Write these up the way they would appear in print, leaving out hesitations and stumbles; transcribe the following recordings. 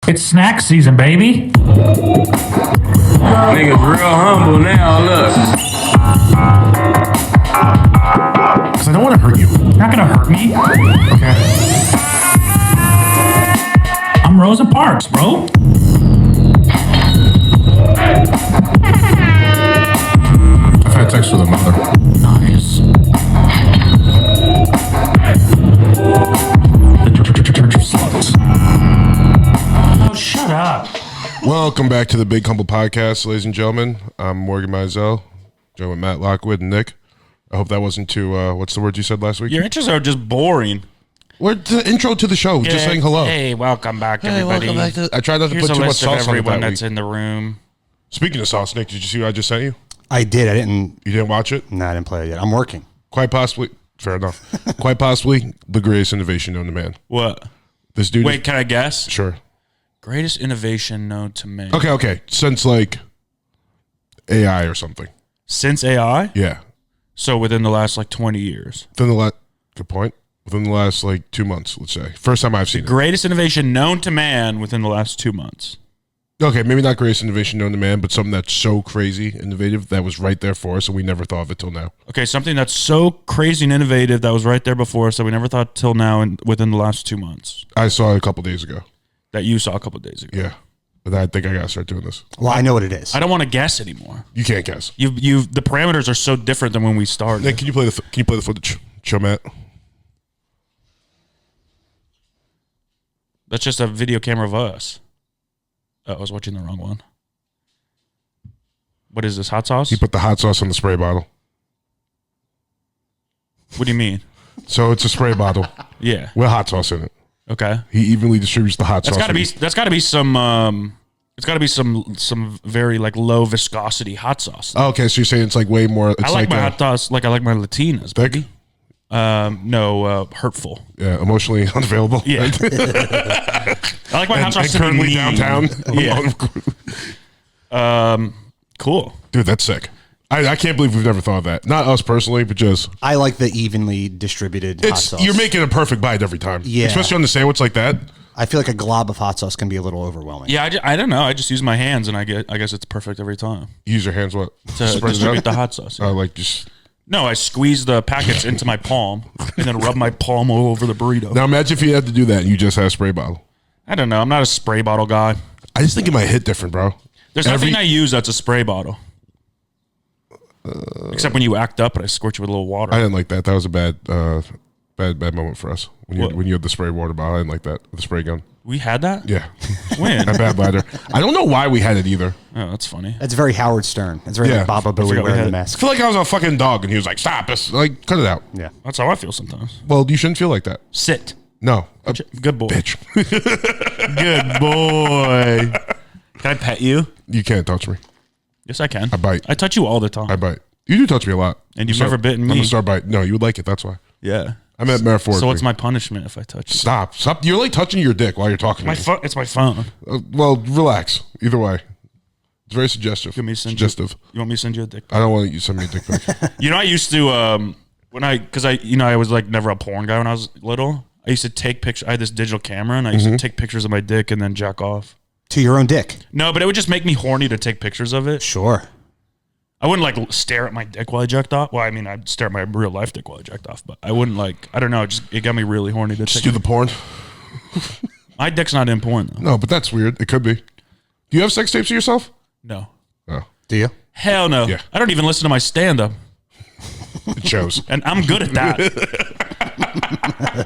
It's snack season, baby. Niggas real humble now, look. Because I don't want to hurt you. You're not going to hurt me. Okay. I'm Rosa Parks, bro. I've had sex with a mother. Nice. The Church of Sluts. Oh, shut up. Welcome back to the Big Humble Podcast, ladies and gentlemen. I'm Morgan Mizell, joined with Matt Lockwood and Nick. I hope that wasn't too, what's the word you said last week? Your intros are just boring. What's the intro to the show? Just saying hello. Hey, welcome back, everybody. Welcome back to, I tried not to Here's put a too much list of sauce on it everyone that that's week. in the room. Speaking of sauce, Nick, did you see what I just sent you? I did. I didn't. You didn't watch it? No, I didn't play it yet. I'm working. Quite possibly. Fair enough. Quite possibly the greatest innovation known to man. What? This dude. Wait, can I guess? Sure. Greatest innovation known to man. Okay. Since like AI or something. Since AI? Yeah. So within the last like 20 years. Good point. Within the last like 2 months, let's say. First time I've seen it. Greatest innovation known to man within the last 2 months. Okay, maybe not greatest innovation known to man, but something that's so crazy innovative that was right there for us and we never thought of it till now. Okay, something that's so crazy and innovative that was right there before us that we never thought till now and within the last 2 months. I saw it a couple days ago. That you saw a couple of days ago. Yeah. But I think I gotta start doing this. Well, I know what it is. I don't want to guess anymore. You can't guess. The parameters are so different than when we started. Nick, can you play the footage? Show Matt. That's just a video camera of us. Oh, I was watching the wrong one. What is this, hot sauce? He put the hot sauce on the spray bottle. What do you mean? So it's a spray bottle Yeah. with hot sauce in it. Okay. He evenly distributes the hot sauce. That's gotta be some it's gotta be some very like low viscosity hot sauce. Oh, okay, so you're saying it's like way more. It's I like my hot sauce like I like my Latinas. thick. No, hurtful. Yeah, emotionally unavailable. Yeah. I like my hot sauce to be currently mean. downtown. Yeah. Cool. Dude, that's sick. I can't believe we've never thought of that. Not us personally, but just I like the evenly distributed hot sauce. you're making a perfect bite every time. Yeah. Especially on the sandwich like that. I feel like a glob of hot sauce can be a little overwhelming. Yeah, I don't know. I just use my hands and I guess it's perfect every time You use your hands what? to Spread it out? distribute the hot sauce. Like just. No, I squeeze the packets into my palm and then rub my palm all over the burrito. Now imagine if you had to do that and you just had a spray bottle. I don't know. I'm not a spray bottle guy. I just think it might hit different, bro. There's nothing I use that's a spray bottle. Except when you act up and I squirt you with a little water. I didn't like that. That was a bad moment for us. When you had the spray water bottle, I didn't like that. The spray gun. We had that? Yeah. When? A bad bladder. I don't know why we had it either. Oh, that's funny. That's very Howard Stern. It's very Yeah. like Baba forgot Booey we wearing had the it. I mask. feel like I was a fucking dog and he was like, stop this. Like, cut it out. Yeah. That's how I feel sometimes. Well, you shouldn't feel like that. Sit. No. Good boy. Bitch. Good boy. Can I pet you? You can't touch me. Yes, I can. I bite. I touch you all the time. I bite. You do touch me a lot. And you've never bitten me. I'm going to start biting. No, you would like it. That's why. Yeah. I meant metaphorically. So what's my punishment if I touch you? Stop. You're like touching your dick while you're talking to me. It's my phone. Well, relax. Either way. It's very suggestive. You want me to send Suggestive. You want me to send you a dick? I don't want you to send me a dick pic. You know, I used to I was like never a porn guy when I was little. I used to take pictures. I had this digital camera, and I used to take pictures of my dick and then jack off. To your own dick. No, but it would just make me horny to take pictures of it. Sure. I wouldn't like stare at my dick while I jacked off. Well, I mean, I'd stare at my real life dick while I jacked off, but I wouldn't like. I don't know. It got me really horny to Just take. do the porn. My dick's not in porn though. No, but that's weird. It could be. Do you have sex tapes of yourself? No. Oh, Do you? Hell no. Yeah. I don't even listen to my stand-up, it shows. and I'm good at that.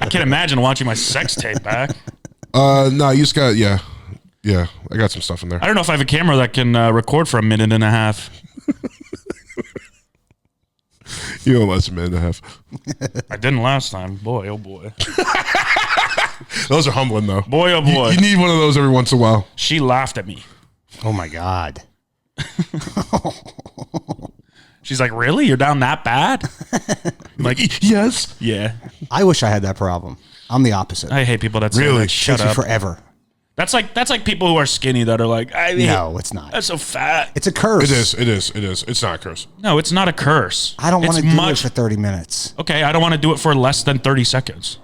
I can't imagine watching my sex tape back. No, you just got, yeah. I got some stuff in there. I don't know if I have a camera that can record for a minute and a half. You know, less than a minute and a half. I didn't last time. Boy, oh boy. Those are humbling, though. Boy, oh boy. You need one of those every once in a while. She laughed at me. Oh my God. She's like, really? You're down that bad? I'm like, Yes. yeah. I wish I had that problem. I'm the opposite. I hate people that say Really? that. Shut Takes me up. forever. That's like people who are skinny that are like, I mean, No, it's not. That's so fat. It's a curse. It is. It's not a curse. No, it's not a curse. I don't want to It's do it for 30 minutes. Okay, I don't want to do it for less than 30 seconds.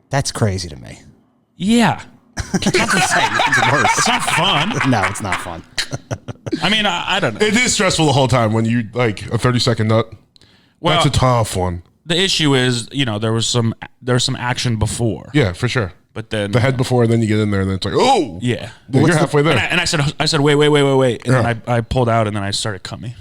That's crazy to me. Yeah. It's worse. It's not fun. No, it's not fun. I mean, I don't know. It is stressful the whole time when you like a 30-second nut. Well, That's a tough one. the issue is, there was some action before. Yeah, for sure. But then The head before, and then you get in there, and then it's like, oh, yeah. you're halfway there. And I said, wait, and then I pulled out, and then I started coming.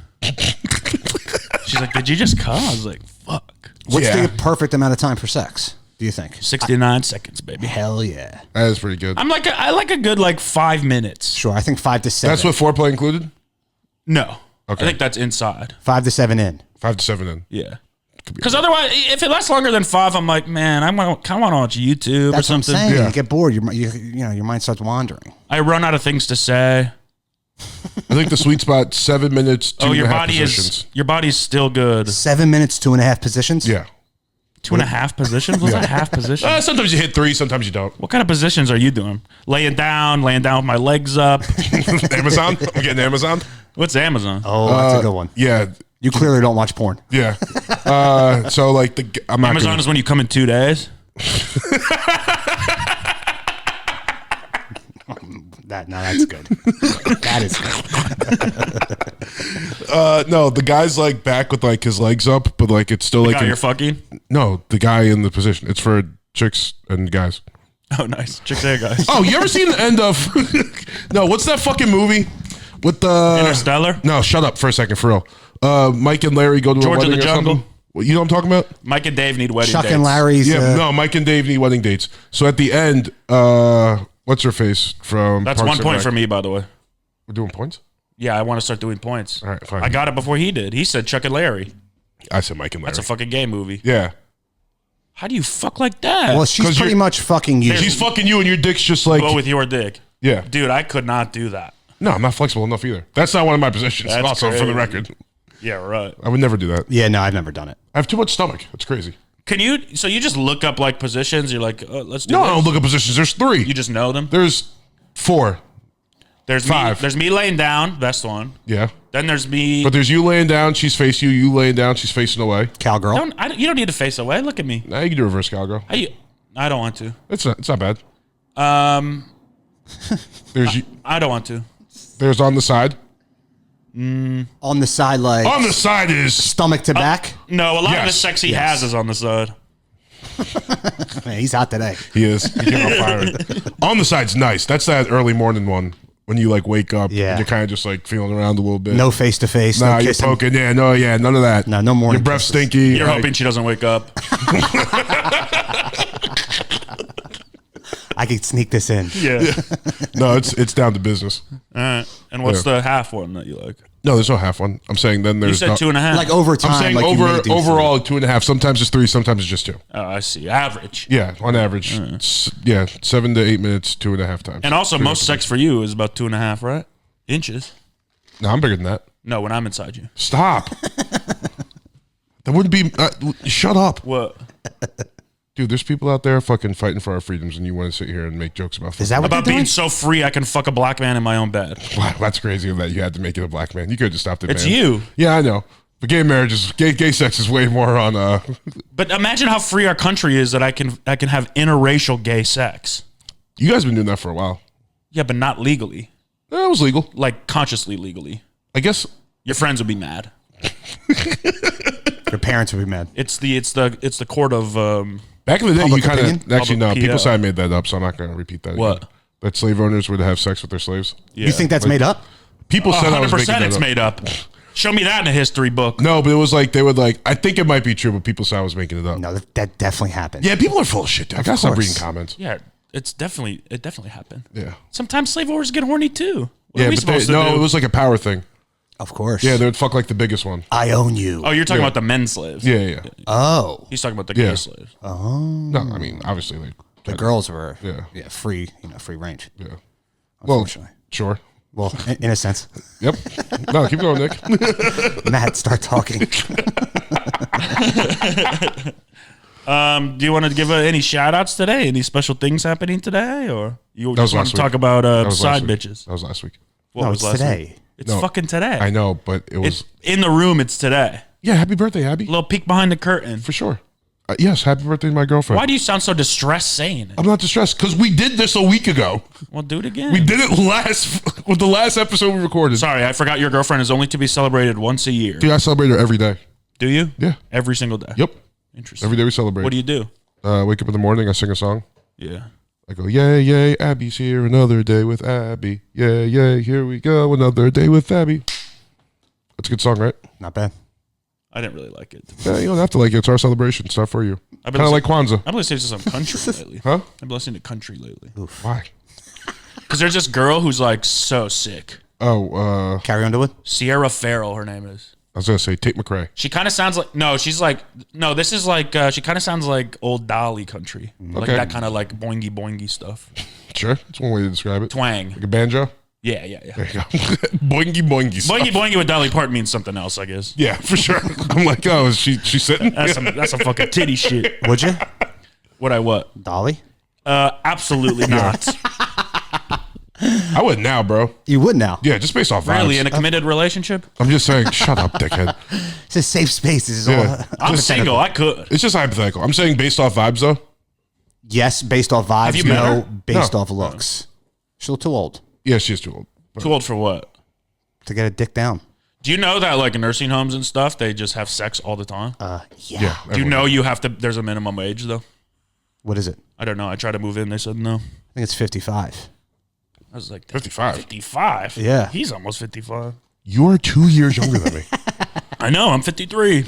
She's like, "Did you just come?" I was like, "Fuck." What's Yeah. the perfect amount of time for sex, do you think? 69 seconds, baby. Hell yeah. That is pretty good. I like a good 5 minutes. Sure, I think 5 to 7. That's what foreplay included? No, Okay. I think that's inside. 5 to 7 in. 5 to 7 in. Yeah. Because otherwise, if it lasts longer than 5, I'm like, man, I kind of want to watch YouTube That's or what I'm something. saying. Yeah. You get bored. Your mind starts wandering. I run out of things to say. I think the sweet spot 7 minutes. 2.5 your body's still good. 7 minutes, 2.5 positions. Yeah. 2.5 positions? What's that half position? Sometimes you hit 3, sometimes you don't. What kind of positions are you doing? Laying down with my legs up. Amazon? I'm getting Amazon. What's Amazon? Oh, that's a good one. Yeah. You clearly don't watch porn. Yeah. So like I'm not Amazon gonna, is when you come in 2 days. That's good. That is good. no, the guy's like back with like his legs up, but like it's still like You're fucking? no, the guy in the position. It's for chicks and guys. Oh, nice. Chicks there, guys. Oh, you ever seen the end of no, what's that fucking movie? With the Interstellar? No, shut up for a second, for real. Mike and Larry go to George a of wedding the or Jungle? something. Well, you know what I'm talking about? Mike and Dave need wedding Chuck dates. and Larry's. Yeah, no, Mike and Dave need wedding dates. So at the end, what's her face from That's Parks 1 and point Rec? for me, by the way. We're doing points? Yeah, I want to start doing points. All right, fine. I got it before he did. He said Chuck and Larry. I said Mike and Larry. That's a fucking gay movie. Yeah. How do you fuck like that? Well, she's 'Cause pretty you're- much fucking you. She's fucking you and your dick's just like Go with your dick. yeah. Dude, I could not do that. No, I'm not flexible enough either. That's not one of my positions. That's also, for the crazy. record, Yeah, right. I would never do that. Yeah, no, I've never done it. I have too much stomach. That's crazy. Can you, so you just look up like positions, you're like, oh, let's do No, this. I don't look at positions. There's 3. You just know them? There's 4. There's 5. Me, there's me laying down, best one. Yeah. Then there's me. But there's you laying down, she's facing you. You laying down, she's facing away. Cowgirl. You don't need to face away. Look at me. Now you can do reverse cowgirl. I don't want to. It's not bad. There's you. I don't want to. There's on the side. On the side, like On the side is stomach to back. No, a lot of the Yes. sex he has is on the side. Man, he's hot today. he is. He came out firing. On the side's nice. That's that early morning one when you like wake up. Yeah. And you're kind of just like feeling around a little bit. No face to face. Nah, No you're kissing. poking. Yeah, none of that. No morning Your breath kisses. stinky. You're like- hoping she doesn't wake up. I could sneak this in. Yeah. No, it's down to business. All right. And what's the half one that you like? No, there's no half one. I'm saying then You there's said no, 2.5. Like over time. I'm saying like you may do overall 2.5. Sometimes it's 3. Sometimes it's just 2. Oh, I see. Average. Yeah, on average. 7 to 8 minutes, 2.5 times. And also, most sex for you is about 2.5, right? Inches. No, I'm bigger than that. No, when I'm inside you. Stop. That wouldn't be. Shut up, What? dude. There's people out there fucking fighting for our freedoms, and you want to sit here and make jokes about. Is that what About they're being doing? so free, I can fuck a black man in my own bed. Wow, that's crazy that you had to make it a black man. You could have just stopped it. It's man. you. Yeah, I know. But gay marriage is gay sex is way more on. But imagine how free our country is that I can have interracial gay sex. You guys been doing that for a while. Yeah, but not legally. It was legal, Like consciously legally. I guess. Your friends would be mad. Your parents would be mad. It's the court of Back in the day, Public you kind opinion? of actually no. Public People PO. say I made that up, so I'm not going to repeat that. What? Again. That slave owners would have sex with their slaves. yeah. You think that's made up? People said I was making 100% that it's up. made up. Show me that in a history book. No, but it was like they would like. I think it might be true, but people said I was making it up. No, that definitely happened. Yeah, people are full of shit. Dude. I gotta stop course. reading comments. Yeah, it definitely happened. Yeah. Sometimes slave owners get horny too. What Yeah, are we but supposed to do? it was like a power thing. Of course. Yeah, they would fuck like the biggest one. I own you. Oh, you're talking Yeah. about the men slaves. Yeah. Oh. He's talking about the Yeah. gay slaves. No, I mean obviously The girls were Yeah. free, free range. yeah. Well, Unfortunately. sure. Well, in a sense. Yep. No, keep going, Nick. Matt, start talking. Do you want to give any shout outs today? Any special things happening today? Or you That was just want last to talk week. about That was side last week. bitches? That was last week. What No, was it's last today. week? It's No, fucking today. I know, but it was. In the room, it's today. Yeah, happy birthday, Abby. A little peek behind the curtain. For sure. Yes, happy birthday to my girlfriend. Why do you sound so distressed saying it? I'm not distressed because we did this a week ago. Well, do it again. We did it with the last episode we recorded. Sorry, I forgot your girlfriend is only to be celebrated once a year. Dude, I celebrate her every day. Do you? Yeah. Every single day? Yep. Interesting. Every day we celebrate. What do you do? Wake up in the morning, I sing a song. Yeah. I go, yay, yay, Abby's here, another day with Abby. Yay, yay, here we go, another day with Abby. That's a good song, right? Not bad. I didn't really like it. Yeah, you don't have to like it. It's our celebration. It's not for you. I've Kind of like Kwanzaa. I've been listening to some country lately. Huh? I've been listening to country lately. Why? Because there's this girl who's like so sick. Oh, Carrie Underwood? Sierra Farrell, her name is. I was going to say Tate McRae. She kind of sounds like, no, she's like, no, this is like, she kind of sounds like old Dolly country. Like Okay. that kind of like boingy boingy stuff. Sure. That's one way to describe it. Twang. Like a banjo? Yeah. There you go. Boingy boingy stuff. Boingy boingy with Dolly Parton means something else, I guess. Yeah, for sure. I'm like, oh, is she sitting? That's some fucking titty shit. Would you? Would I what? Dolly? Absolutely not. I would now, bro. You would now. Yeah, just based off vibes. Really, in a committed relationship? I'm just saying, shut up, dickhead. It's a safe space. This is Yeah. all. I'm single. I could. It's just hypothetical. I'm saying based off vibes, though. Yes, based off vibes. Have you met No, her? based No. off looks. She's a little too old Yeah, she is too old. Too old for what? to get a dick down. Do you know that like in nursing homes and stuff, they just have sex all the time? Yeah. Yeah. Do you know you have to? There's a minimum age though. What is it? I don't know. I tried to move in. They said no. I think it's 55. I was like 55. 55. Yeah. He's almost 55. You're 2 years younger than me. I know. I'm 53.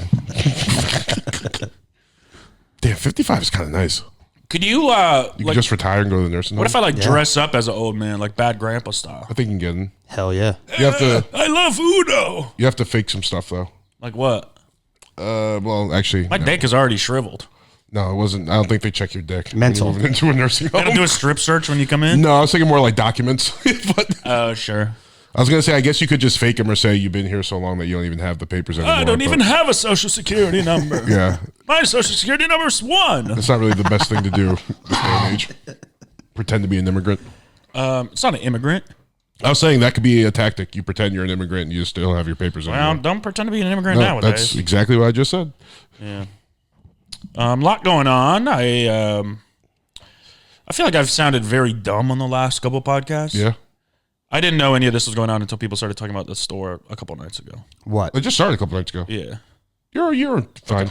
Damn, 55 is kind of nice. Could you You like? can just retire and go to the nursing home. What if I like dress up as an old man, like bad grandpa style? I think you can get in. Hell yeah. You have to. I love Uno. You have to fake some stuff though. Like what? Well, actually, My dick is already shriveled. no, it wasn't. I don't think they check your dick. when Mental. you're moving into a nursing Gotta home. do a strip search when you come in. No, I was thinking more like documents. But Oh, sure. I was gonna say, I guess you could just fake them or say you've been here so long that you don't even have the papers anymore. I don't but- even have a social security number. Yeah, My social security number is 1. that's not really the best thing to do this day and age. Pretend to be an immigrant. It's not an immigrant. I was saying that could be a tactic. You pretend you're an immigrant and you just don't have your papers Well, anymore. don't pretend to be an immigrant No, nowadays. that's exactly what I just said. Yeah. Lot going on. I feel like I've sounded very dumb on the last couple podcasts. Yeah, I didn't know any of this was going on until people started talking about the store a couple nights ago. What? it just started a couple nights ago. Yeah. You're fine.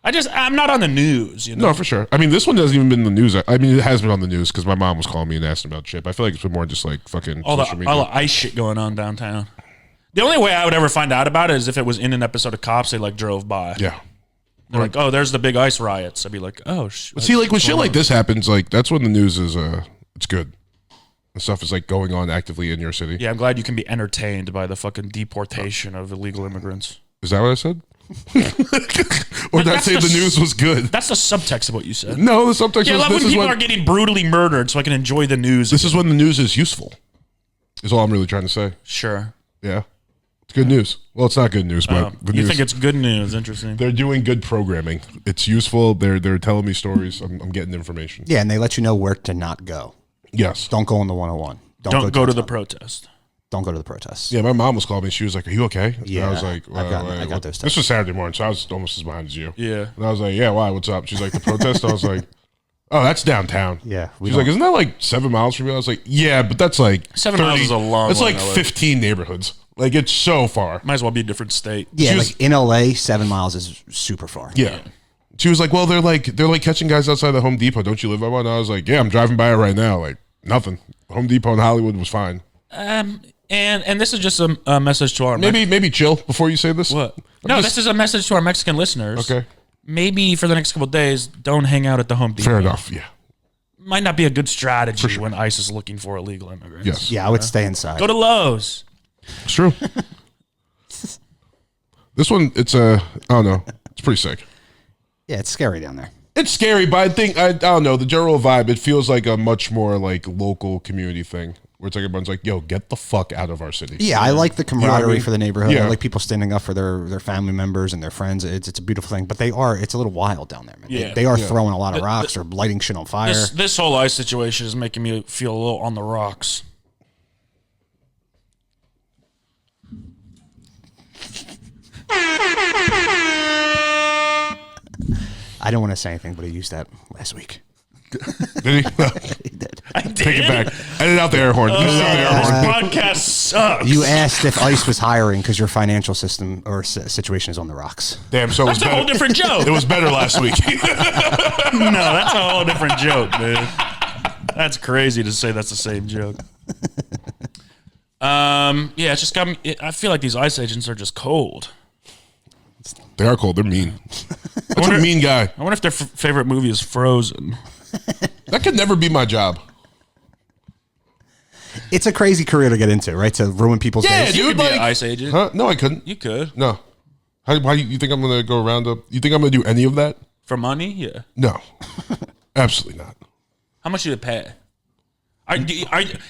I'm not on the news, you know. No, for sure. I mean, this one hasn't even been in the news. I mean, it has been on the news because my mom was calling me and asking about shit. I feel like it's been more just like fucking all social media. the ice shit going on downtown. The only way I would ever find out about it is if it was in an episode of Cops. They like drove by. Yeah. They're like, oh, there's the big ice riots. I'd be like, oh, See, like when shit like this happens, like that's when the news is it's good. The stuff is like going on actively in your city. Yeah, I'm glad you can be entertained by the fucking deportation of illegal immigrants. Is that what I said? Or did I That's say the the news was good? That's the subtext of what you said. No, the subtext Yeah, I was love when this is people when are getting brutally murdered so I can enjoy the news. this is when the news is useful. Is all I'm really trying to say. Sure. Yeah, it's good news. Well, it's not good news, but the You news. think it's good news. Interesting. They're doing good programming. It's useful. They're telling me stories. I'm getting information. Yeah, and they let you know where to not go. Yes. Don't go on the 101. Don't go to the downtown. protest. Don't go to the protests. Yeah, my mom was calling me. She was like, "Are you okay?" And Yeah, I was like, I got those This texts. was Saturday morning, so I was almost as behind as you. Yeah. And I was like, "Yeah, why? What's up?" She's like, "The protest." I was like, "Oh, that's downtown." Yeah, we She's like, don't- "Isn't that like 7 miles from you?" I was like, "Yeah, but that's like 7 miles is a long It's way like in LA. 15 neighborhoods. Like it's so far." Might as well be a different state. Yeah, She was- like in LA, 7 miles is super far. Yeah. She was like, "Well, they're like catching guys outside the Home Depot. Don't you live by one?" And I was like, "Yeah, I'm driving by it right now. Like nothing. Home Depot in Hollywood was fine. And this is just a message to our Maybe chill before you say this. what? No, just- this is a message to our Mexican listeners. Okay. Maybe for the next couple of days, don't hang out at the Home Depot. Fair enough. Yeah. Might not be a good strategy when ICE is looking for illegal immigrants. Yes. Yeah, I would stay inside. Go to Lowe's. It's true. This one, it's I don't know. It's pretty sick. Yeah, it's scary down there. It's scary, but I think I don't know the general vibe. It feels like a much more like local community thing, where it's like everyone's like, "Yo, get the fuck out of our city." Yeah, I like the know what I camaraderie mean? for the neighborhood. Yeah. I like people standing up for their family members and their friends. It's a beautiful thing, but it's a little wild down there, man. Yeah. They are throwing a lot of rocks or lighting shit on fire. This whole ICE situation is making me feel a little on the rocks. I don't want to say anything, but he used that last week. Did he? He did. I did. Take it back. Edit out the air horn. Edit out the air horn. This podcast sucks. You asked if ICE was hiring because your financial system or situation is on the rocks. Damn, so it was That's a whole different joke. It was better last week. No, that's a whole different joke, man. That's crazy to say that's the same joke. Yeah, it's just got me. I feel like these ICE agents are just cold. They are cold. They're mean. That's a mean guy. I wonder if their favorite movie is Frozen. That could never be my job. It's a crazy career to get into, right? To ruin people's Yeah, days. dude. You could be Like, an ICE agent. huh? No, I couldn't. You could. No. Why you think I'm gonna go around up? You think I'm gonna do any of that? For money? Yeah. No, absolutely not. How much do you pay?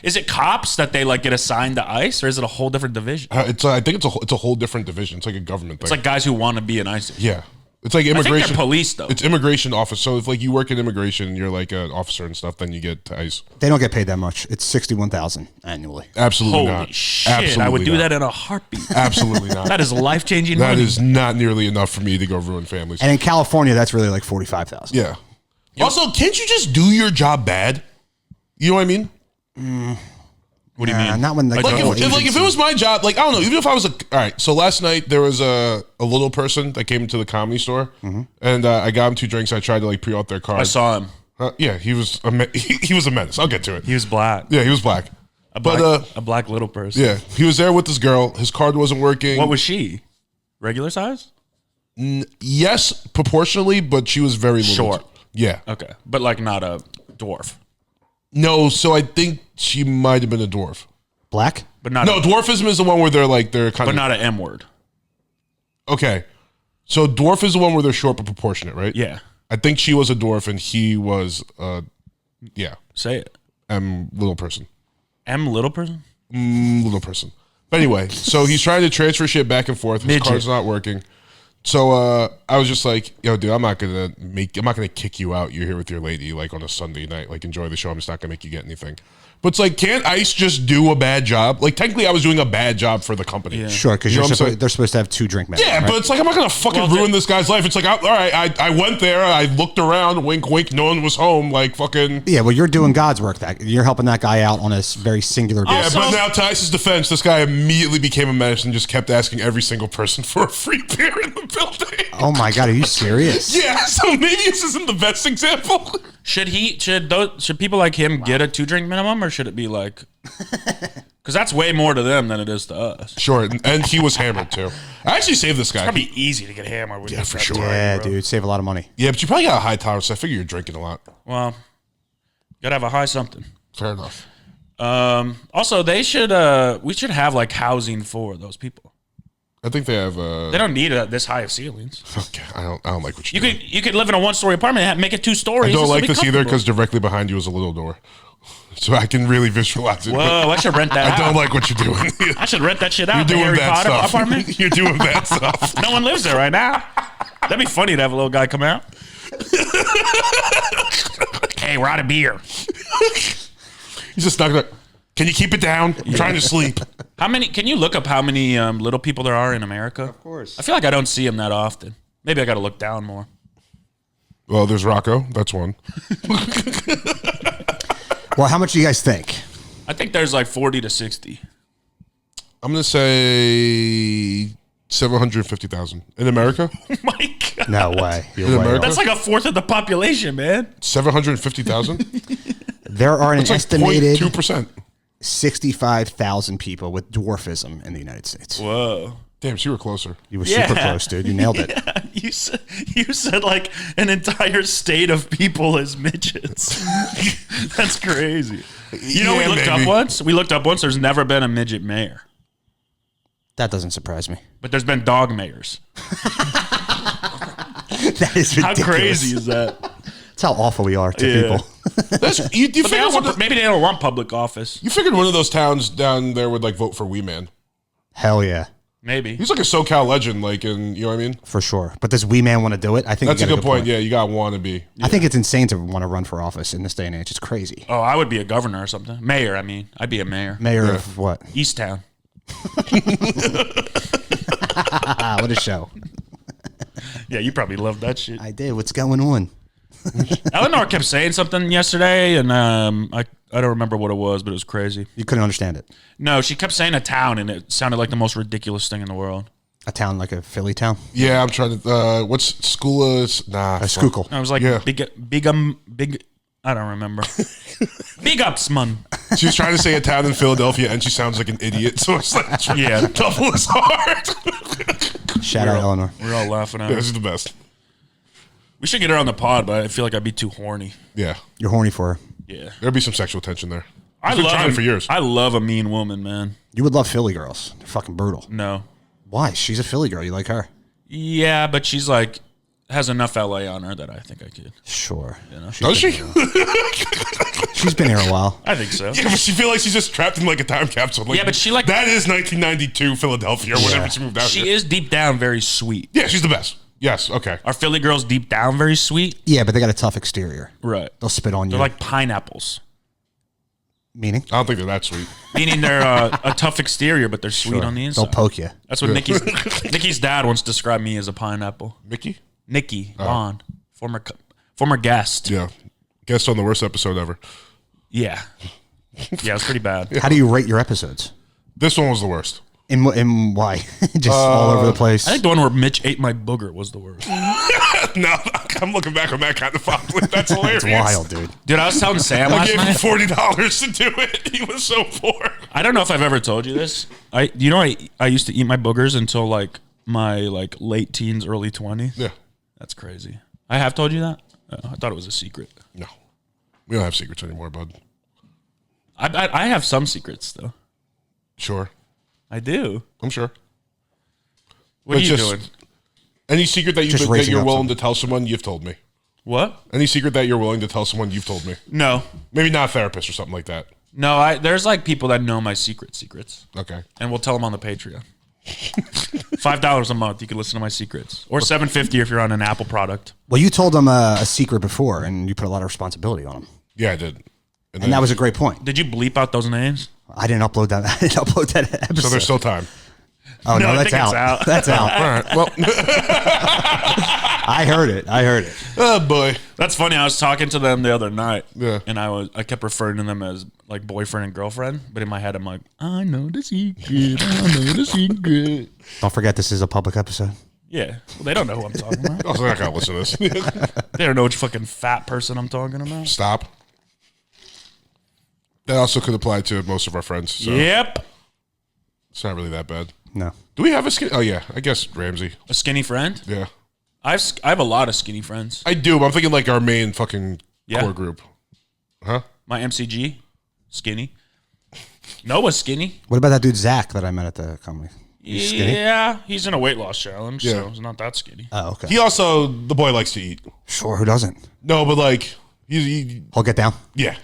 Is it cops that they like get assigned to ICE, or is it a whole different division? It's I think it's a whole different division. It's like a government thing. It's like guys who want to be an ICE agent. yeah, it's like I think immigration. they're police, though. It's immigration office. So if like you work in immigration, you're like an officer and stuff, then you get to ICE. They don't get paid that much. It's $61,000 annually. Absolutely Holy not. shit. Absolutely I would do not. that in a heartbeat. Absolutely not. That is life-changing That money. is not nearly enough for me to go ruin families. And in California, that's really like $45,000. Yeah. Also, can't you just do your job bad? You know what I mean? What do you mean? Not when the Like whole if it was my job, like I don't know, even if I was all right. So last night there was a little person that came into the Comedy Store, and I got him 2 drinks. I tried to like pre-out their card. I saw him. Yeah, he was he was a menace. I'll get to it. He was black. Yeah, he was black. A black little person. Yeah, he was there with this girl. His card wasn't working. What was she? Regular size? Yes, proportionally, but she was very little. Short. Yeah. Okay. But like not a dwarf. No, so I think she might have been a dwarf. Black? But not No, dwarfism is the one where they're kind but of not an M word. okay. So dwarf is the one where they're short but proportionate, right? Yeah. I think she was a dwarf and he was yeah, Say it. little person. M little person? Little person. But anyway, so he's trying to transfer shit back and forth. His Midget. card's not working. So I was just like, yo, dude, I'm not gonna kick you out. You're here with your lady, like on a Sunday night. Like, enjoy the show. I'm just not gonna make you get anything. But it's like, can't ICE just do a bad job? Like, technically, I was doing a bad job for the company. Yeah. Sure, because You know what I'm saying? they're supposed to have 2 drink minimum. Yeah, right? but it's like, I'm not going to fucking ruin this guy's life. It's like, all right, I went there. I looked around. Wink, wink. No one was home. Like, fucking. Yeah, well, you're doing God's work. You're helping that guy out on a very singular Yeah, basis. but now to ICE's defense, this guy immediately became a menace and just kept asking every single person for a free beer in the building. Oh my God, are you serious? Yeah, so maybe this isn't the best example. Should people like him get a 2 drink minimum, or should it be like? Because that's way more to them than it is to us. Sure, and he was hammered too. I actually saved this guy. It'd be easy to get hammered. With Yeah, for that sure. time, Yeah, bro. dude, save a lot of money. Yeah, but you probably got a high tolerance. So I figure you're drinking a lot. Well, gotta have a high something. Fair enough. Also, we should have like housing for those people. I think they have. They don't need this high of ceilings. Okay, I don't like what You you're doing. could live in a 1-story apartment and make it 2 stories. I don't just to like be this either comfortable. because directly behind you is a little door, so I can really visualize it. Whoa, I should rent that. I don't out. like what you're doing. I should rent that shit out. You're the doing Harry bad Potter stuff. apartment. You're doing bad stuff. No one lives there right now. That'd be funny to have a little guy come out. Hey, we're out of beer. He's just not gonna. Can you keep it down? I'm trying to sleep. How many? Can you look up how many little people there are in America? Of course. I feel like I don't see them that often. Maybe I got to look down more. Well, there's Rocco. That's one. Well, how much do you guys think? I think there's like 40 to 60. I'm gonna say 750,000 in America. Oh my God. No way. You're In way America? off. That's like a fourth of the population, man. 750,000. There are an It's like estimated 0.2%. 65,000 people with dwarfism in the United States. Whoa. Damn, so you were closer. You were super close, dude. You nailed it. Yeah, you said like an entire state of people as midgets. That's crazy. You know, Yeah, we looked maybe. up once. There's never been a midget mayor, That doesn't surprise me. but there's been dog mayors. That is How ridiculous. crazy is that? That's how awful we are to Yeah. people. That's, you But they figured also, maybe they don't want public office. you figured one of those towns down there would like vote for Wee Man. Hell yeah, Maybe. He's like a SoCal legend, like in you know what I mean. for sure. But does Wee Man want to do it? I think That's you a got good point. Yeah, you got wannabe. I think it's insane to want to run for office in this day and age. It's crazy. Oh, I would be a governor or something. Mayor, I mean. I'd be a mayor. Mayor of what? Easttown. What a show. Yeah, you probably loved that shit. I did. What's going on? Eleanor kept saying something yesterday, and I don't remember what it was, but it was crazy. You couldn't understand it. No, she kept saying a town, and it sounded like the most ridiculous thing in the world. A town like a Philly town? Yeah, I'm trying to. What's Skula's? Nah, A Schuylkill. I was like, Yeah. big. I don't remember. Big ups, man. She was trying to say a town in Philadelphia, and she sounds like an idiot. So it's like, Yeah, double as hard. Shout out Eleanor. we're all laughing at Yeah, her. this is the best. We should get her on the pod, but I feel like I'd be too horny. Yeah, You're horny for her. Yeah, there'll be some sexual tension there. I I've been love trying for years. I love a mean woman, man. You would love Philly girls. They're fucking brutal. No, Why? She's a Philly girl. You like her? yeah, but she's like has enough LA on her that I think I could. Sure. Does she? She's been here a while. I think so. Yeah, but she feel like she's just trapped in like a time capsule. Like, Yeah, but she like- that is 1992 Philadelphia or whatever Yeah. she moved out She here. is deep down very sweet. Yeah, she's the best. Yes. Okay. Are Philly girls deep down very sweet? Yeah, but they got a tough exterior. Right. They'll spit on you. They're like pineapples, Meaning? I don't think they're that sweet. meaning they're a tough exterior, but they're sweet on the They'll inside. poke you. That's what Nikki's dad once described me as a pineapple. Mickey? Nikki Vaughn, former guest. Yeah. Guest on the worst episode ever. Yeah, it was pretty bad. How do you rate your episodes? This one was the worst. In why? Just all over the place. I think the one where Mitch ate my booger was the worst. No, I'm looking back on that kind of fondly. That's hilarious. It's wild, dude. Dude, I was telling Sam I last gave him night. $40 to do it. He was so poor. I don't know if I've ever told you this. I used to eat my boogers until like my late teens, early 20s. Yeah. That's crazy. I have told you that? I thought it was a secret. No. We don't have secrets anymore, bud. I have some secrets though. Sure. I do. I'm sure. What But are you just- doing? Any secret that Just that raising you're up willing some- to tell someone, you've told me. What? Any secret that you're willing to tell someone, you've told me. No. Maybe not a therapist or something like that. No, there's like people that know my secrets, Okay. and we'll tell them on the Patreon. $5 a month, you can listen to my secrets, or $7.50 if you're on an Apple product. Well, you told them a secret before, and you put a lot of responsibility on them. Yeah, I did. And that was a great point. Did you bleep out those names? I didn't upload that. I didn't upload that episode. So there's still time. Oh, No, no, I that's think it's out. out. That's out. All right. Well, I heard it. oh boy. That's funny. I was talking to them the other night, Yeah. and I kept referring to them as like boyfriend and girlfriend, but in my head I'm like, I know the secret. I know the secret. Don't forget, this is a public episode. Yeah, well, they don't know who I'm talking about. Also, they're not gonna listen to this. They don't know which fucking fat person I'm talking about. Stop. That also could apply to most of our friends. So Yep, it's not really that bad. No. Do we have a skin? Oh yeah, I guess Ramsey. a skinny friend. Yeah, I have a lot of skinny friends. I do. But I'm thinking like our main fucking Yeah. core group. Huh? My MCG, skinny. Noah's skinny. What about that dude, Zach, that I met at the comedy? He's skinny? Yeah, he's in a weight loss challenge, Yeah. so he's not that skinny. Oh, okay. He also the boy likes to eat. Sure, who doesn't? No, but like He'll get down. yeah.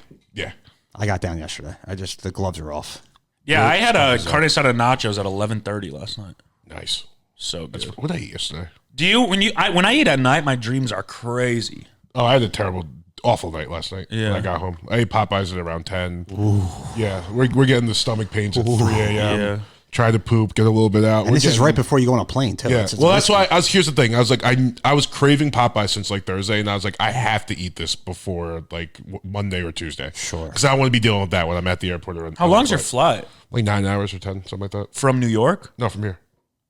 I got down yesterday. The gloves are off. Yeah, I had a carne asada nachos at 11:30 last night. Nice. So good. What did I eat yesterday? Do you when I eat at night, my dreams are crazy. Oh, I had a terrible, awful night last night. Yeah. When I got home. I ate Popeyes at around 10. Yeah, we're getting the stomach pains at 3 a.m. Yeah. Try to poop, get a little bit out. And this is right before you go on a plane, too. Yeah. It's Well, that's risky. why here's the thing. I was like, I was craving Popeyes since like Thursday, and I was like, I have to eat this before like Monday or Tuesday. Sure. Because I don't want to be dealing with that when I'm at the airport. Or How long's your flight Like 9 hours or 10, something like that. from New York? No, from here.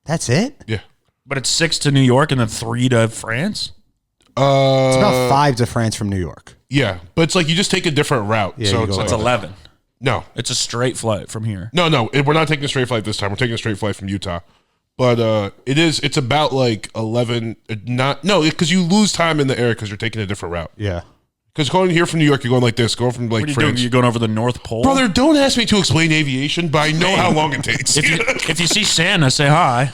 That's it? Yeah. But it's 6 to New York and then 3 to France. It's about 5 to France from New York. Yeah, but it's like you just take a different route. Yeah, so you it's go like It's 11. no, It's a straight flight from here. no. We're not taking a straight flight this time. We're taking a straight flight from Utah. But it's about like 11. Because you lose time in the air because you're taking a different route. Yeah. Because going here from New York, you're going like this. Going from like What are you France. doing? You're going over the North Pole? Brother, don't ask me to explain aviation, but I know how long it takes. If you see Santa, say hi.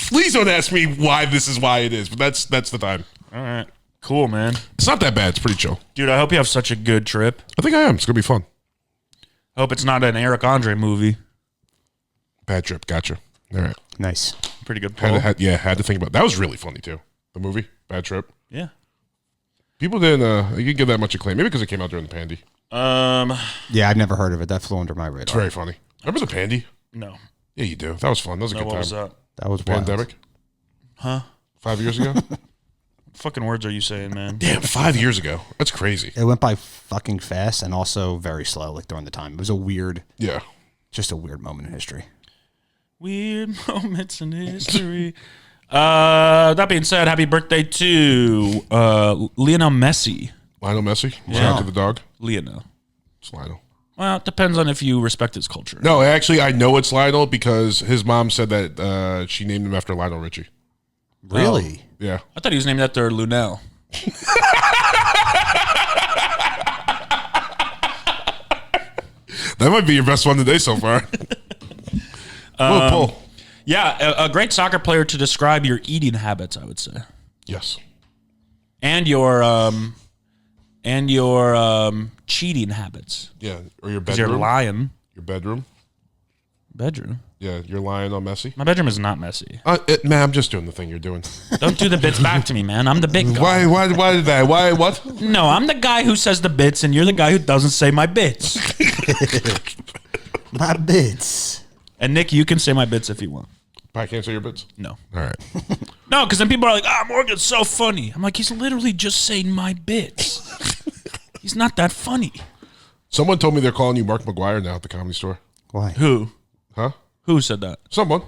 Please don't ask me why this is why it is, but that's the time. All right. Cool, man. It's not that bad. It's pretty chill. Dude, I hope you have such a good trip. I think I am. It's gonna be fun. I hope it's not an Eric Andre movie. Bad trip. Gotcha. All right. Nice. Pretty good pull. Had to think about that. Was really funny too. The movie Bad Trip. Yeah. People didn't you didn't give that much acclaim. Maybe because it came out during the pandy. Yeah, I've never heard of it. That flew under my radar. It's very funny. Remember the pandy? No. Yeah, you do. That was fun. That was a No, good what time. was that? That was wild. Pandemic. Huh? 5 years ago. Fucking words are you saying, man? Damn, 5 years ago. That's crazy. It went by fucking fast and also very slow, like during the time. It was a weird, Yeah. just a weird moment in history. Weird moments in history. That being said, happy birthday to Lionel Messi. Lionel Messi. Shout Yeah. out to the dog. Lionel. It's Lionel. Well, it depends on if you respect his culture. No, actually, I know it's Lionel because his mom said that she named him after Lionel Richie. Really? Yeah. I thought he was named after Lunel. That might be your best one today so far. What a pull. Yeah, a great soccer player to describe your eating habits, I would say, Yes. and your cheating habits. Yeah. Or your Because you're bedroom. lying. Your bedroom. Bedroom. Yeah, you're lying on Messi. My bedroom is not messy. Man, I'm just doing the thing you're doing. Don't do the bits back to me, man. I'm the big guy. Why did that? Why, what? No, I'm the guy who says the bits, and you're the guy who doesn't say my bits. My bits. And Nick, you can say my bits if you want. I can't say your bits? No. All right. No, because then people are like, Morgan's so funny. I'm like, he's literally just saying my bits. He's not that funny. Someone told me they're calling you Mark McGuire now at the Comedy Store. Why? Who? Huh? Who said that? Someone.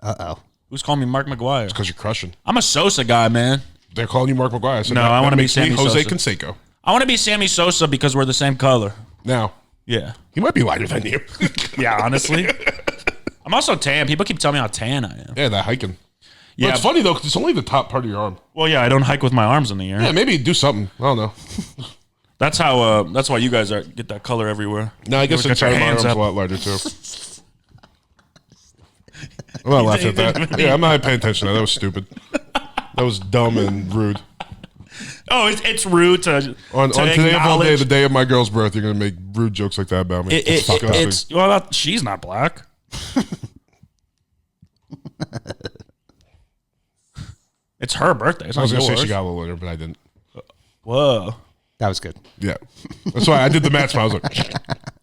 Uh-oh. Who's calling me Mark McGuire? Because you're crushing. I'm a Sosa guy, man. They're calling you Mark McGuire. So No, that, I wanna that be makes me Sammy Jose Sosa. Canseco. I want to be Sammy Sosa because we're the same color. Now, Yeah. he might be lighter than you. Yeah, honestly. I'm also tan. People keep telling me how tan I am. Yeah, that hiking. Yeah. But it's funny, though, because it's only the top part of your arm. Well, yeah, I don't hike with my arms in the air. Yeah, maybe do something. I don't know. That's how. That's why you guys get that color everywhere. No, I guess You the always got inside your of my hands arm's up. a lot lighter, too. I'm not laughing at that. Yeah, I'm not paying attention to that. That was stupid. That was dumb and rude. Oh, it's rude to On to today of all day, acknowledge- the day of my girl's birth, you're going to make rude jokes like that about me. It's disgusting. it's well, she's not black. It's her birthday. It's I was not going to yours. say she got a little later, but I didn't. Whoa. That was good. Yeah. That's why I did the math. I was like,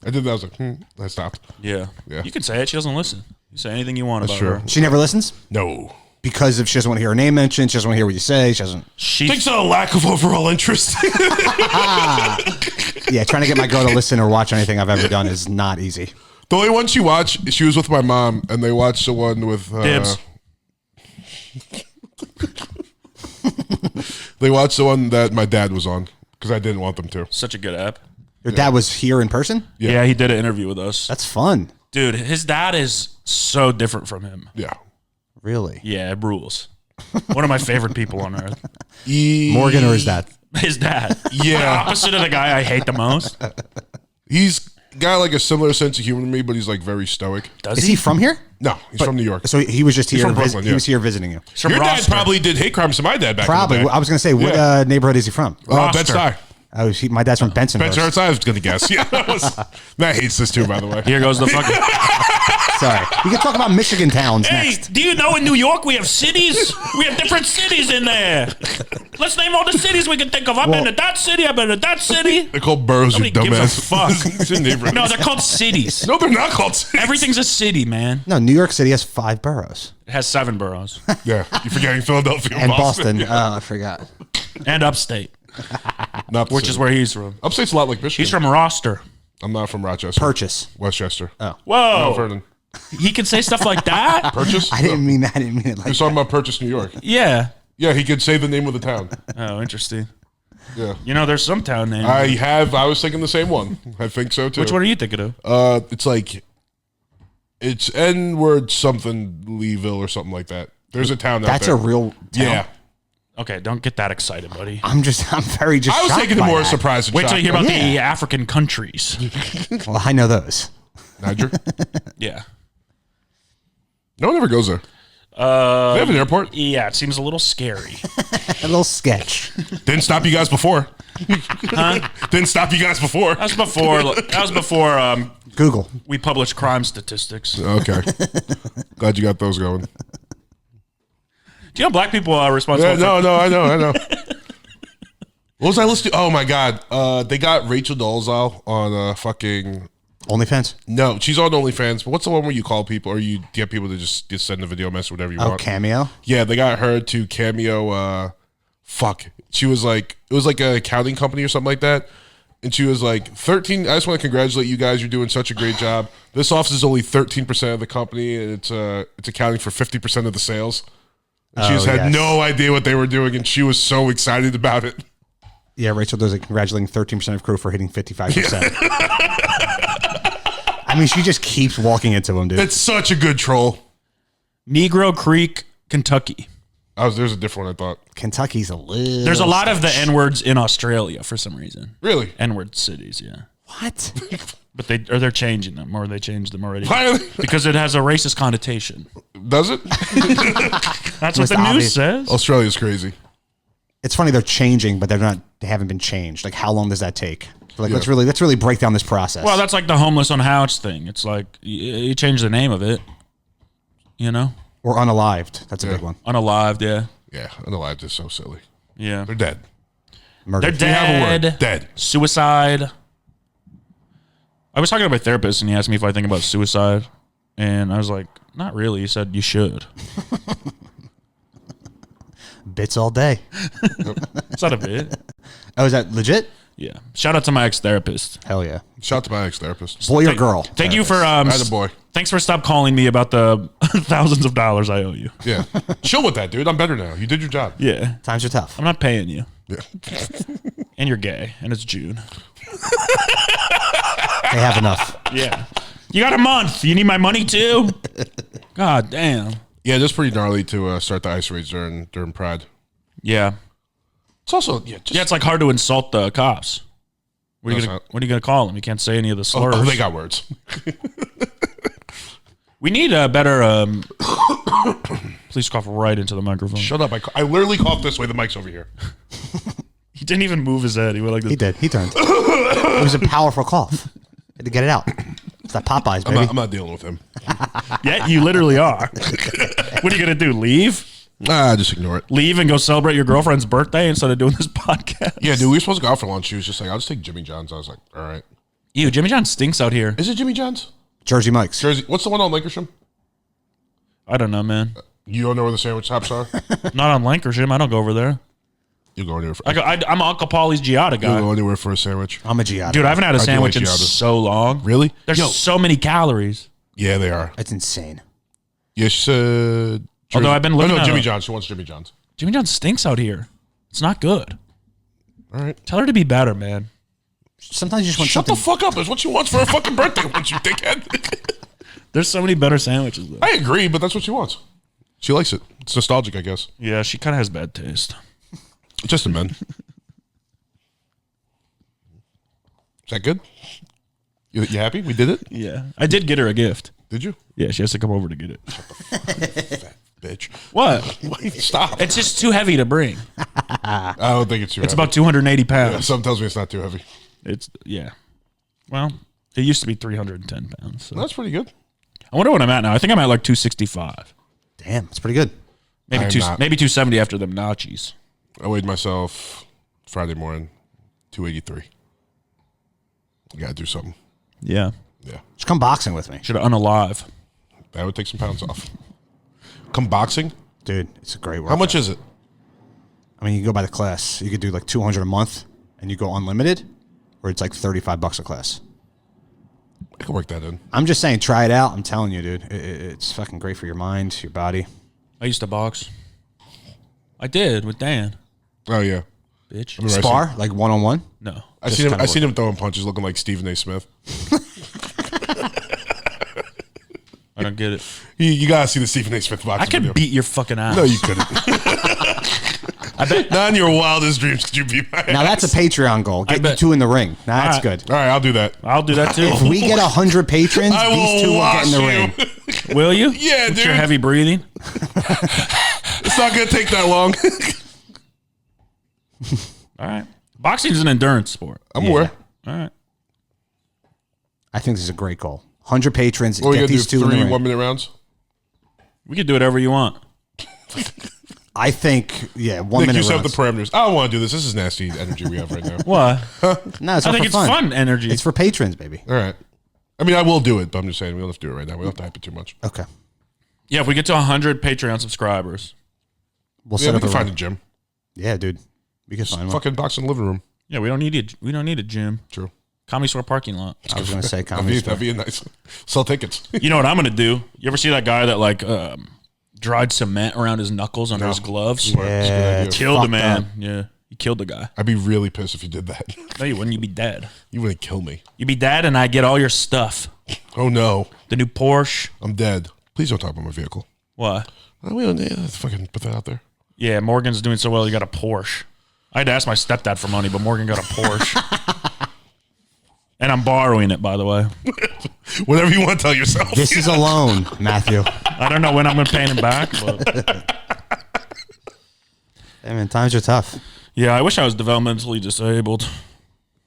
I did that. I was like, I stopped. Yeah. Yeah. You can say it. She doesn't listen. You say anything you want That's about true. her. She never listens No. because if she doesn't want to hear her name mentioned, she doesn't want to hear what you say. She doesn't. She Thanks to a lack of overall interest. Yeah, trying to get my girl to listen or watch anything I've ever done is not easy. The only one she watched, she was with my mom, and they watched the one with Dibs. They watched the one that my dad was on because I didn't want them to. Such a good app. Your dad was here in person? Yeah. He did an interview with us. That's fun. Dude, his dad is so different from him. Yeah. Really? Yeah, it rules. One of my favorite people on earth. Morgan or his dad? His dad. Yeah. Opposite of the guy I hate the most. He's got like a similar sense of humor to me, but he's like very stoic. Does Is he from here? No, he's from New York. So he was just here. from Brooklyn, He yeah. was here visiting you. From Your dad Roster. probably did hate crimes to my dad back Probably. in the day. I was going to say, what Yeah. neighborhood is he from? Bed-Stuy. Oh, my dad's from Benson. Spencer, I was going to guess. Yeah, Matt hates this too, by the way. Here goes the fucking. Sorry. You can talk about Michigan towns Hey, next. do you know in New York we have cities? We have different cities in there. Let's name all the cities we can think of. I've been to that city. I've been to that city. They're called boroughs, you Nobody gives a dumbass. fuck. It's a neighborhood. No, they're called cities. No, they're not called cities. Everything's a city, man. No, New York City has 5 boroughs. It has 7 boroughs Yeah, you're forgetting Philadelphia And Boston. Oh, I forgot. and upstate, Not which is where he's from. Upstate's a lot like Michigan. He's from Roster. I'm not from Rochester. Purchase. Westchester. Oh. Mount Whoa, Vernon. he can say stuff like that. Purchase? I didn't mean that. I didn't mean it like He's talking about Purchase, New York. Yeah. Yeah, he could say the name of the town. Oh, interesting. Yeah. You know, there's some town names. I was thinking the same one. I think so too. Which one are you thinking of? It's like it's N-word something Leeville or something like that. There's a town out That's there. a real town. Yeah. Okay, don't get that excited, buddy. I'm very just I was shocked taking it by more that. surprised. Wait till you hear about Yeah. the African countries. Well, I know those. Niger. Yeah. No one ever goes there. They have an airport. Yeah, it seems a little scary. A little sketch. Didn't stop you guys before. Didn't stop you guys before. That was before Google. we published crime statistics. Okay. Glad you got those going. Do you know black people are responsible? Yeah, no, I know. What was I listening to? Oh my God. They got Rachel Dolezal on fucking OnlyFans? No, she's on OnlyFans. But what's the one where you call people or you get people to just send a video message, whatever you want? Cameo? Yeah, they got her to Cameo. She was like, it was like an accounting company or something like that. And she was like, 13. I just want to congratulate you guys. You're doing such a great job. This office is only 13% of the company, and it's accounting for 50% of the sales. And she just had no idea what they were doing, and she was so excited about it. Yeah, Rachel does it congratulating 13% of crew for hitting 55%. I mean, she just keeps walking into them, dude. It's such a good troll. Negro Creek, Kentucky. There's a different one, I thought. Kentucky's a little... There's a lot of the N-words in Australia for some reason. Really? N-word cities, yeah. What? But they're changing them, or they changed them already. Finally. Because it has a racist connotation. Does it? That's what the news says. Australia's crazy. It's funny they're changing, but they haven't been changed. Like, how long does that take? Like, let's really break down this process. Well, that's like the homeless on Couch thing. It's like you change the name of it, you know? Or unalived. That's a big one. Unalived, yeah. Yeah, unalived is so silly. Yeah. They're dead. Murder. They're You have a word. dead. Dead. Suicide. I was talking to my therapist, and he asked me if I think about suicide. And I was like, not really. He said, you should. Bits all day. It's not a bit. Oh, is that legit? Yeah. Shout out to my ex-therapist. Hell yeah. Shout out to my ex-therapist. Boy or girl? Thank you for... boy. Thanks for stop calling me about the thousands of dollars I owe you. Yeah. Chill with that, dude. I'm better now. You did your job. Yeah. Times are tough. I'm not paying you. Yeah. And you're gay. And it's June. They have enough. Yeah. You got a month. You need my money too? God damn. Yeah, that's pretty gnarly to start the ice raids during Pride. Yeah. It's also It's like hard to insult the cops. What are you gonna call them? You can't say any of the slurs. Oh, they got words. We need a better. Please cough right into the microphone. Shut up! I literally coughed this way. The mic's over here. He didn't even move his head. He went like this. He did. He turned. It was a powerful cough. Had to get it out. It's that Popeyes, baby. I'm not dealing with him. Yeah, you literally are. What are you gonna do? Leave? Just ignore it. Leave and go celebrate your girlfriend's birthday instead of doing this podcast? Yeah, dude, we were supposed to go out for lunch. She was just like, I'll just take Jimmy John's. I was like, all right. Ew, Jimmy John stinks out here. Is it Jimmy John's? Jersey Mike's. Jersey. What's the one on Lancashire? I don't know, man. You don't know where the sandwich shops are? Not on Lancashire. I don't go over there. You'll go anywhere for I'm Uncle Paulie's Giada guy. You'll go anywhere for a sandwich. I'm a Giada. Dude, I haven't had a do sandwich like in Giada. so long. Really? There's so many calories. Yeah, they are. It's insane. Yeah, she said... Although I've been looking no, at Jimmy a- John's. She wants Jimmy John's. Jimmy John stinks out here. It's not good. All right. Tell her to be better, man. Sometimes you just want Shut something. the fuck up. It's what she wants for her fucking birthday, won't you, dickhead? There's so many better sandwiches, though. I agree, but that's what she wants. She likes it. It's nostalgic, I guess. Yeah, she kind of has bad taste. Just a men. Is that good? You happy? We did it? Yeah. I did get her a gift. Did you? Yeah, she has to come over to get it. Fat bitch. What? Stop. It's just too heavy to bring. I don't think it's too It's heavy. about 280 Yeah, pounds. something tells me it's not too heavy. Yeah. Well, it used to be 310 pounds. So. That's pretty good. I wonder what I'm at now. I think I'm at like 265. Damn, it's pretty good. Maybe I'm not. maybe 270 after them nachos. I weighed myself Friday morning, 283. You gotta do something. Yeah. Yeah. Just come boxing with me. Should have unalive. That would take some pounds off. Come boxing? Dude, it's a great workout. How much is it? I mean, you go by the class. You could do like 200 a month and you go unlimited, or it's like $35 a class. I can work that in. I'm just saying, try it out. I'm telling you, dude. It's fucking great for your mind, your body. I used to box. I did with Dan. Oh, yeah. Bitch. Remember I Spar, like one-on-one. No. I seen him throwing punches looking like Stephen A. Smith. I don't get it. You gotta see the Stephen A. Smith boxing I could video. beat your fucking ass. No, you couldn't. I bet. Not in your wildest dreams could you beat my Now that's a Patreon goal. Get you bet. two in the ring. Now that's All right. good. All right, I'll do that. I'll do that too. If we get 100 patrons, I these two will will get in the wash ring. you. Will you? Yeah, With dude. your heavy breathing. It's not gonna take that long. All right. Boxing is an endurance sport. I'm aware. All right. I think this is a great goal. 100 patrons, Or we get gotta do these two in the 3 ring. 1-minute rounds. We can do whatever you want. I think, yeah, 1 Nick, minute you set up the rounds. parameters. I don't want to do this. This is nasty energy we have right now. What? No, it's I all think for it's fun. fun energy. It's for patrons, baby. All right. I mean, I will do it, but I'm just saying we don't have to do it right now. We don't have to hype it too much. Okay. Yeah, if we get to 100 Patreon subscribers. We'll Yeah, set we up can a find a gym. Yeah, dude. We can find one. Fucking box in the living room. Yeah, we don't need a gym. True. Comedy Store parking lot. I was going to say That'd comedy. be, that'd be a nice. Sell tickets. You know what I'm gonna do? You ever see that guy that like dried cement around his knuckles under his gloves? Yeah, it's Killed the fucked man. up. Yeah, he killed the guy. I'd be really pissed if you did that. No, you wouldn't. You'd be dead. You wouldn't kill me. You'd be dead, and I get all your stuff. Oh no, The new Porsche. I'm dead. Please don't talk about my vehicle. What? We don't. Yeah, let's fucking put that out there. Yeah, Morgan's doing so well. He got a Porsche. I had to ask my stepdad for money, but Morgan got a Porsche. And I'm borrowing it, by the way. Whatever you want to tell yourself. This is a loan, Matthew. I don't know when I'm going to pay him back, but Hey, man, times are tough. yeah, I wish I was developmentally disabled.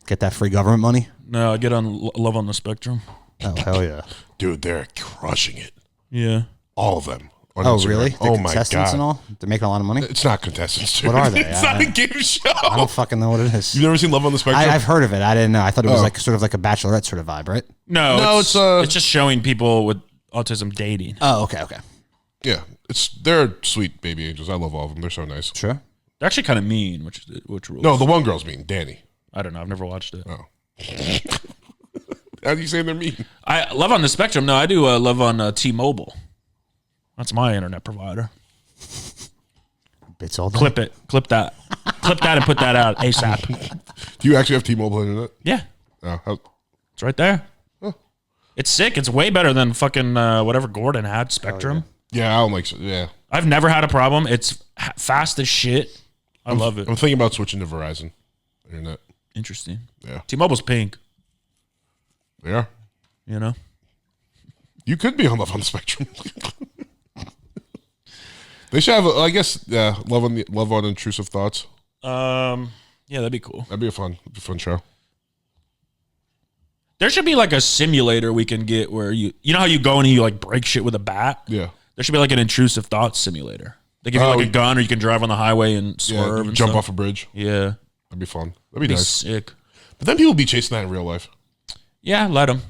Get that free government money? No, I get on Love on the Spectrum. Oh, hell yeah. Dude, they're crushing it. Yeah. All of them. on Oh, Instagram. really? The Oh my contestants god. and all? They're making a lot of money? It's not contestants. Dude. What are they? It's not a game show. I don't fucking know what it is. You've never seen Love on the Spectrum? I've heard of it. I didn't know. I thought it was Oh. like sort of like a bachelorette sort of vibe, right? No, No, it's just showing people with autism dating. Oh, okay, okay. Yeah, they're sweet baby angels. I love all of them. They're so nice. Sure. They're actually kind of mean, which rules. No, the one girl's mean, Danny. I don't know. I've never watched it. Oh. How do you say they're mean? I Love on the Spectrum. No, I do Love on T-Mobile. That's my internet provider. Bits all day. Clip it. Clip that. Clip that and put that out ASAP. Do you actually have T-Mobile internet? Yeah, Oh, it's right there. It's sick. It's way better than fucking whatever Gordon had, Spectrum. yeah, I don't like. Yeah, I've never had a problem. It's fast as shit. I love it. I'm thinking about switching to Verizon internet. Interesting. Yeah, T-Mobile's pink. they are. You know. You could be on Love on the Spectrum. They should have, I guess, yeah, Love on Intrusive Thoughts. Yeah, that'd be cool. That'd be a fun show. There should be like a simulator we can get where you know how you go and you like break shit with a bat? Yeah. There should be like an intrusive thoughts simulator. They give you like a gun or you can drive on the highway and Yeah, swerve and jump stuff. off a bridge. Yeah. That'd be fun. That'd be It'd be nice. sick. But then people be chasing that in real life. Yeah, let them.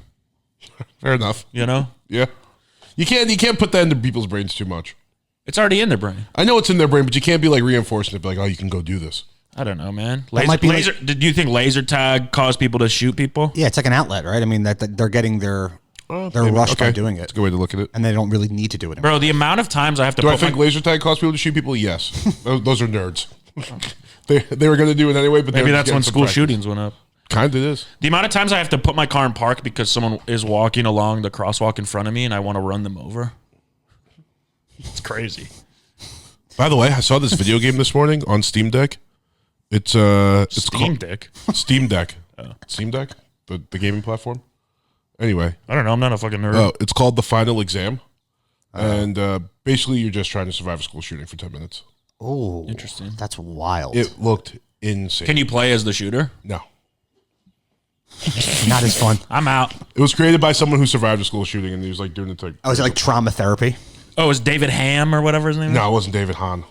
Fair enough. You know? Yeah. You can't put that into people's brains too much. It's already in their brain. I know it's in their brain, but you can't be like reinforcing it. Be like, oh, you can go do this. I don't know, man. might be Laser. Did you think laser tag caused people to shoot people? Yeah, it's like an outlet, right? I mean, that they're getting their rush by doing That's a it, good way to look at it. and they don't really need to do it anymore. Bro, the amount of times I have to Do I put think laser tag caused people to shoot people? Yes. Those are nerds. they were going to do it anyway, but maybe that's when school shootings went up. Kind of is. The amount of times I have to put my car in park because someone is walking along the crosswalk in front of me and I want to run them over. It's crazy. By the way, I saw this video game this morning on Steam Deck. It's Steam Dick. Steam Deck. Steam Deck, the gaming platform. Anyway, I don't know. I'm not a fucking nerd. it's called The Final Exam, and basically you're just trying to survive a school shooting for 10 minutes. Oh, Interesting. That's wild. It looked insane. Can you play as the shooter? No. Not as fun. I'm out. It was created by someone who survived a school shooting, and he was like doing it like. Oh, is it like trauma therapy? Oh, is David Ham or whatever his name is? No, it wasn't David Hahn.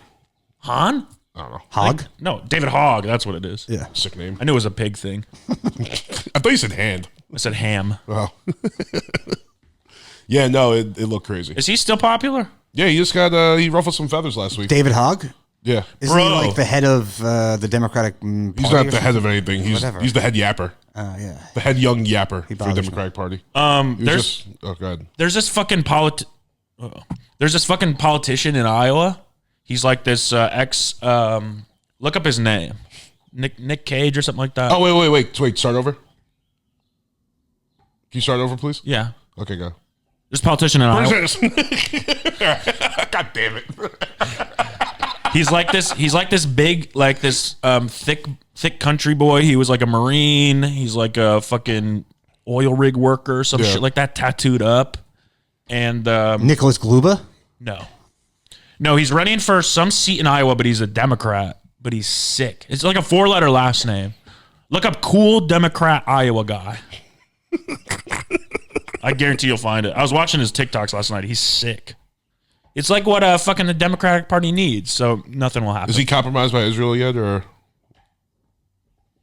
Han? I don't know. Hog? No, David Hogg. That's what it is. Yeah. Sick name. I knew it was a pig thing. I thought you said hand. I said Ham. Oh. Yeah, no, it looked crazy. Is he still popular? Yeah, he just got he ruffled some feathers last week. David Hogg? Yeah, Isn't he Bro. like the head of the Democratic Party? he's not the head of anything. Whatever. He's the head yapper, Yeah. the head young yapper for the bothers me. Democratic Party. He was There's oh god, there's this fucking politician in Iowa. He's like this look up his name. Nick Cage or something like that. Oh wait. Start over. Can you start over, please? Yeah. Okay, go. This politician in Iowa. God damn it! He's like this big, like this thick country boy. He was like a Marine. He's like a fucking oil rig worker, some Yeah. shit like that, tattooed up. And Nicholas Gluba? no, he's running for some seat in Iowa, but he's a Democrat. But he's sick. It's like a 4-letter last name. Look up cool Democrat Iowa guy. I guarantee you'll find it. I was watching his TikToks last night. He's sick. It's like what fucking the Democratic Party needs, so nothing will happen. Is he compromised by Israel yet, or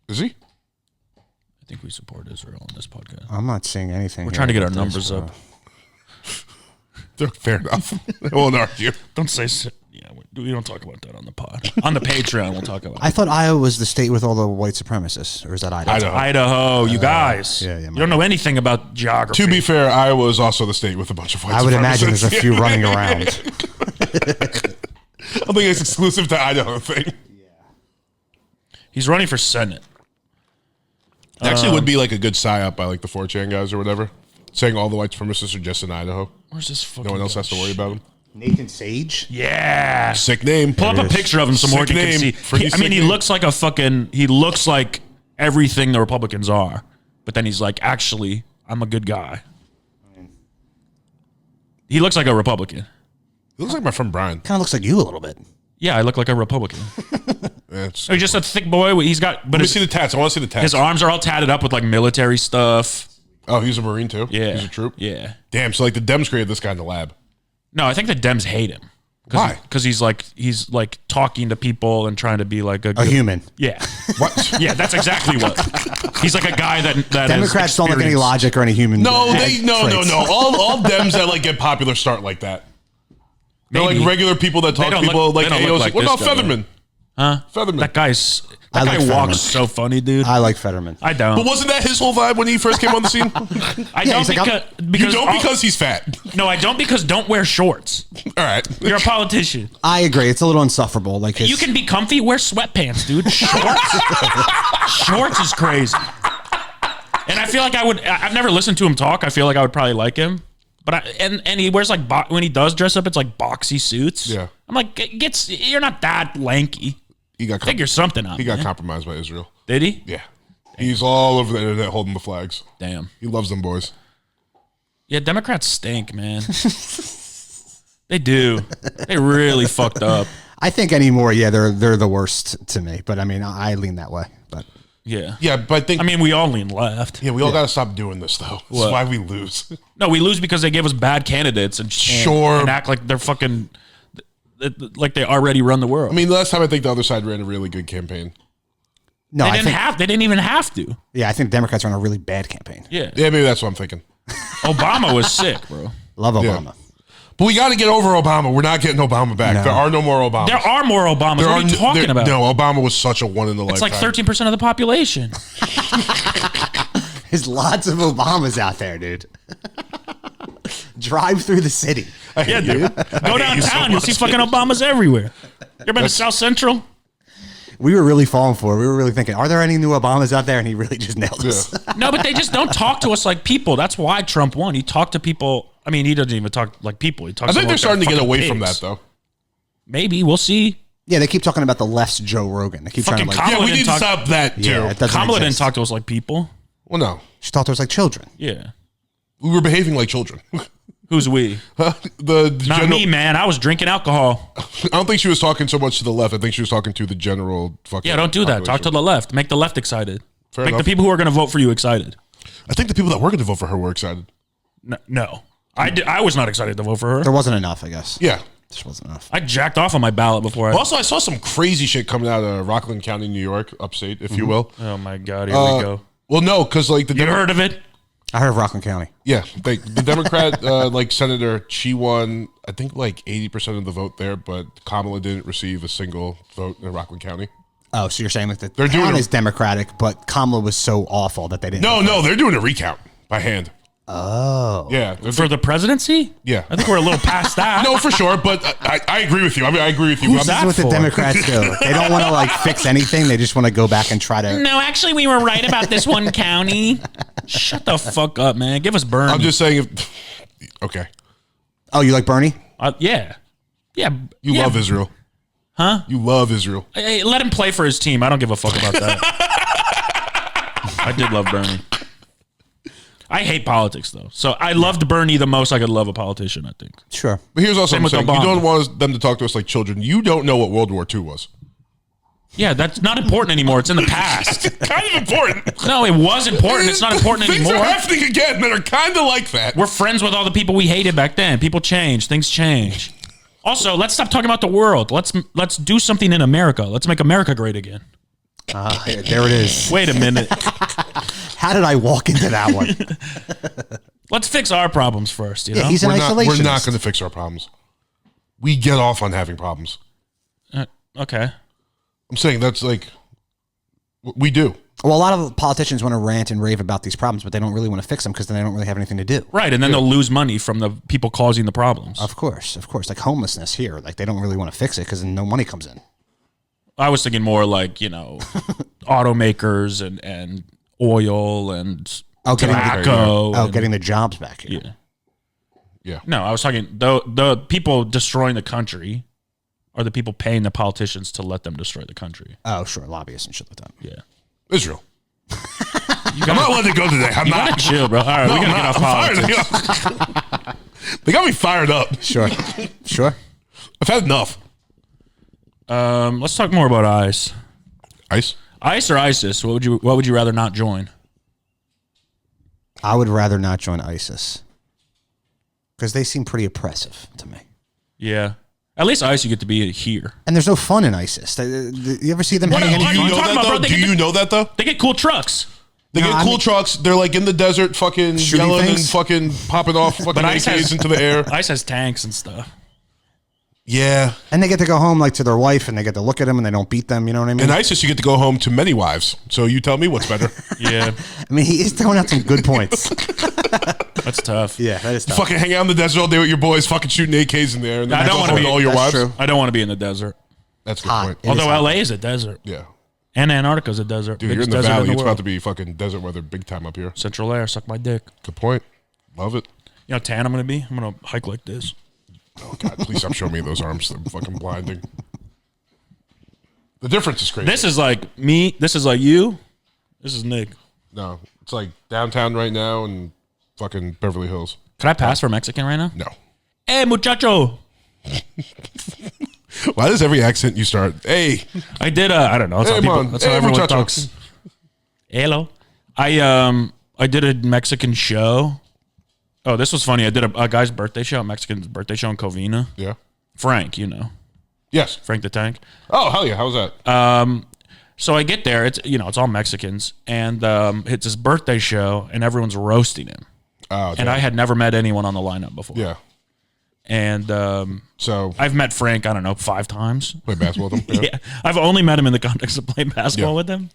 is he? I think we support Israel on this podcast. I'm not saying anything. We're trying to get our numbers up. Fair enough. I won't argue. Don't say yeah. We don't talk about that on the pod. On the Patreon, we'll talk about. I thought Iowa was the state with all the white supremacists, or is that Idaho? Idaho, you guys. yeah, You don't know anything about geography. To be fair, Iowa is also the state with a bunch of white I would imagine there's a supremacists. few running around. I don't think it's exclusive to Idaho thing. He's running for Senate. It actually would be like a good psyop by like the 4chan guys or whatever, saying all the white supremacists are just in Idaho. Where's this fucking No one else guy? has to worry about them. Nathan Sage? Yeah. Sick name. Pull up a picture of him so more Sick can name. see. Pretty He sick name. looks like a fucking. He looks like everything the Republicans are, but then he's like, actually, I'm a good guy. He looks like a Republican. He looks like my friend Brian. Kind of looks like you a little bit. Yeah, I look like a Republican. It's, He's just a thick boy. He's got, but let me his, see the tats. I want to see the tats. his arms are all tatted up with like military stuff. Oh, he's a Marine too? Yeah, He's a troop? Yeah. Damn, so like the Dems created this guy in the lab. No, I think the Dems hate him. Why? Because he's like talking to people and trying to be like a A good, human. Yeah. What? Yeah, that's exactly what. He's like a guy that has Democrats don't look any experience. logic or any human. No, no. traits. All Dems that like get popular start like that. They're Maybe. like regular people that talk to don't people look- like they don't look AOC. like What this about guy, though. Featherman? Huh? Featherman. That guy's I that like guy Fetterman. walks so funny, dude. I like Fetterman. I don't. But wasn't that his whole vibe when he first came on the scene? I Yeah, don't he's like, You don't because he's fat. no, I don't because don't wear shorts. All right. You're a politician. I agree. It's a little insufferable. Like his, You can be comfy. Wear sweatpants, dude. Shorts. Shorts is crazy. And I feel like I've never listened to him talk. I feel like I would probably like him. But and he wears like when he does dress up, it's like boxy suits. Yeah. I'm like, you're not that lanky. He got Figure something out. he got man. compromised by Israel. Did he? Yeah. He's all over the internet holding the flags. Damn. He loves them boys. Yeah, Democrats stink, man. They do. They really fucked up. I think anymore. Yeah, they're the worst to me. But I mean, I lean that way. But Yeah. Yeah, but I think I mean, we all lean left. we all got to stop doing this though. That's What? why we lose. No, we lose because they give us bad candidates and Sure. and act like they're fucking like they already run the world. I mean, last time I think the other side ran a really good campaign. no, they I didn't think they didn't even have to. yeah, I think Democrats are on a really bad campaign. Yeah. Yeah, maybe that's what I'm thinking. Obama was sick, bro. Love Obama. But we got to get over Obama. We're not getting Obama back. No. There are no more Obamas. There are more Obamas. What are you talking about? No, Obama was such a one in the It's like lifetime. 13% of the population. There's lots of Obamas out there, dude. Drive through the city. Yeah, dude. Go hate you so downtown. You'll see much, fucking Obamas everywhere. You ever been to South Central? We were really falling for it. We were really thinking, are there any new Obamas out there? And he really just nailed us. No, but they just don't talk to us like people. That's why Trump won. He talked to people. I mean, he doesn't even talk like people. He talks. I think to they're like starting to get fucking away from pigs. that though. Maybe we'll see. Yeah, they keep talking about the left's Joe Rogan. They keep Fucking trying to Kamala Yeah, we didn't need to talk- stop that too. yeah, it doesn't Kamala didn't exist. talk to us like people. Well, no, She talked to us like children. Yeah. we were behaving like children. Who's we? the Not general, me, man. I was drinking alcohol. I don't think she was talking so much to the left. I think she was talking to the general fucking. Yeah, don't do that. Talk to the left. Make the left excited. Fair Make enough. the people who are going to vote for you excited. I think the people that were going to vote for her were excited. No. I was not excited to vote for her. There wasn't enough, I guess. Yeah. Just wasn't enough. I jacked off on my ballot before I. Also, I saw some crazy shit coming out of Rockland County, New York, upstate, if you will. Oh my God, here we go. Well, no, because like the You heard of it? I heard of Rockland County. Yeah, the Democrat like senator, she won I think like 80% of the vote there, but Kamala didn't receive a single vote in Rockland County. Oh, so you're saying like the They're doing town a- is Democratic, but Kamala was so awful that they didn't. No, they're doing a recount by hand. Oh. Yeah, For the presidency? Yeah. I think we're a little past that. no, for sure. But I agree with you. I mean, I agree with you. Who's I'm- that? That's what for? the Democrats do. They don't want to like fix anything. They just want to go back and try to. No, actually, we were right about this one county. Shut the fuck up, man. Give us Bernie. I'm just saying. If, okay, Oh, you like Bernie? Yeah. Yeah. you yeah. love Israel, Huh? You love Israel. Hey, let him play for his team. I don't give a fuck about that. I did love Bernie. I hate politics, though. So I loved Bernie the most I could love a politician, I think. Sure. But here's also Same what I'm with saying. You Obama. don't want them to talk to us like children. You don't know what World War II was. Yeah, that's not important anymore. It's in the past. Kind of important. No, it was important. It's not important Things anymore. are happening again that are kind of like that. We're friends with all the people we hated back then. People change. Things change. Also, let's stop talking about the world. Let's do something in America. Let's make America great again. There it is. Wait a minute. How did I walk into that one? Let's fix our problems first. You know, Yeah, he's an We're isolationist. not going to fix our problems. We get off on having problems. Okay. I'm saying that's like, we do. Well, a lot of politicians want to rant and rave about these problems, but they don't really want to fix them because then they don't really have anything to do. Right, and then they'll lose money from the people causing the problems. Of course. Like homelessness here. Like they don't really want to fix it because no money comes in. I was thinking more like, automakers and oil and tobacco. Getting the jobs back here. Yeah. Yeah. No, I was talking the people destroying the country are the people paying the politicians to let them destroy the country. Oh, sure. Lobbyists and shit like that. Yeah. Israel. I'm not letting it go today. I'm not. Chill, bro. All right, we gotta get off politics. They got me fired up. Sure. I've had enough. Let's talk more about ICE. ICE or ISIS? What would you rather not join? I would rather not join ISIS because they seem pretty oppressive to me. Yeah. At least ICE you get to be here. And there's no fun in ISIS. You ever see them having any what are fun? you talking about, bro? Do you know that though? They get cool trucks. They get cool trucks. They're like in the desert, fucking Shooting yelling things? and fucking popping off fucking ICE AKs into the air. ICE has tanks and stuff. Yeah. And they get to go home like to their wife and they get to look at them and they don't beat them. You know what I mean? In ISIS, you get to go home to many wives. So you tell me what's better. Yeah. I mean, he is throwing out some good points. That's tough. Yeah, that is tough. Fucking hang out in the desert all day with your boys, fucking shooting AKs in there. And then I don't go wanna home be- to all your that's wives. true. I don't want to be in the desert. That's a good Hot. point. It is Although hot. LA is a desert. Yeah. And Antarctica's a desert. Dude, you're in Biggest the desert valley. It's world. about to be fucking desert weather big time up here. Central air, suck my dick. Good point. Love it. You know how tan I'm going to be? I'm going to hike like this. Oh, God. Please stop showing me those arms. They're fucking blinding. The difference is crazy. This is like me. This is like you. This is Nick. No. It's like downtown right now and fucking Beverly Hills. Can I pass for Mexican right now? No. Hey, muchacho. Why does every accent you start? Hey. I did. I don't know. That's Hey, how people. man. That's how Hey, everyone muchacho. talks. Hello. I did a Mexican show. Oh, this was funny. I did a guy's birthday show, a Mexican's birthday show in Covina. Yeah. Frank, you know, Yes. Frank the Tank. Oh, hell yeah. How was that? So I get there. It's it's all Mexicans, and it's his birthday show, and everyone's roasting him. Oh, And damn. I had never met anyone on the lineup before. Yeah. And So, I've met Frank, I don't know, 5 times. play basketball with him? Yeah. I've only met him in the context of playing basketball Yeah. with him.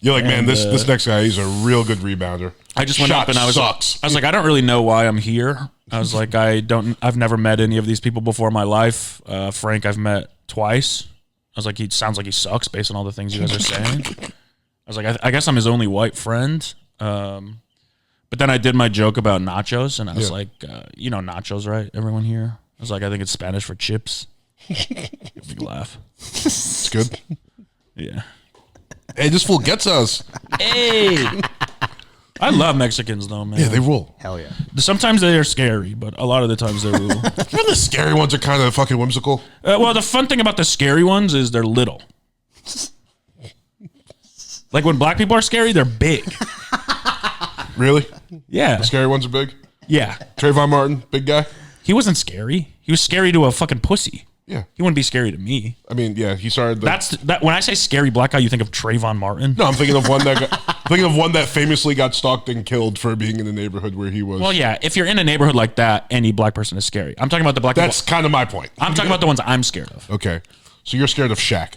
You're like, man, And, this next guy, he's a real good rebounder. I just went Shot up and I was sucks. like, I don't really know why I'm here. I was like, I've never met any of these people before in my life. Frank, I've met twice. I was like, he sounds like he sucks based on all the things you guys are saying. I was like, I guess I'm his only white friend. But then I did my joke about nachos, and I was Yeah. like, nachos, right? Everyone here? I was like, I think it's Spanish for chips. Big laugh. It's good. Yeah. Hey, this fool gets us. Hey. I love Mexicans though, man. Yeah, they rule. Hell yeah. Sometimes they are scary, but a lot of the times they rule. Even the scary ones are kind of fucking whimsical. Well, the fun thing about the scary ones is they're little. Like when black people are scary, they're big. Really? Yeah. The scary ones are big. Yeah. Trayvon Martin, big guy. He wasn't scary. He was scary to a fucking pussy. Yeah. He wouldn't be scary to me. I mean, yeah, he started. That when I say scary black guy, you think of Trayvon Martin. No, I'm thinking of one that famously got stalked and killed for being in the neighborhood where he was. Well, yeah. If you're in a neighborhood like that, any black person is scary. I'm talking about the black That's people. kind of my point. I'm talking about the ones I'm scared of. Okay, so you're scared of Shaq.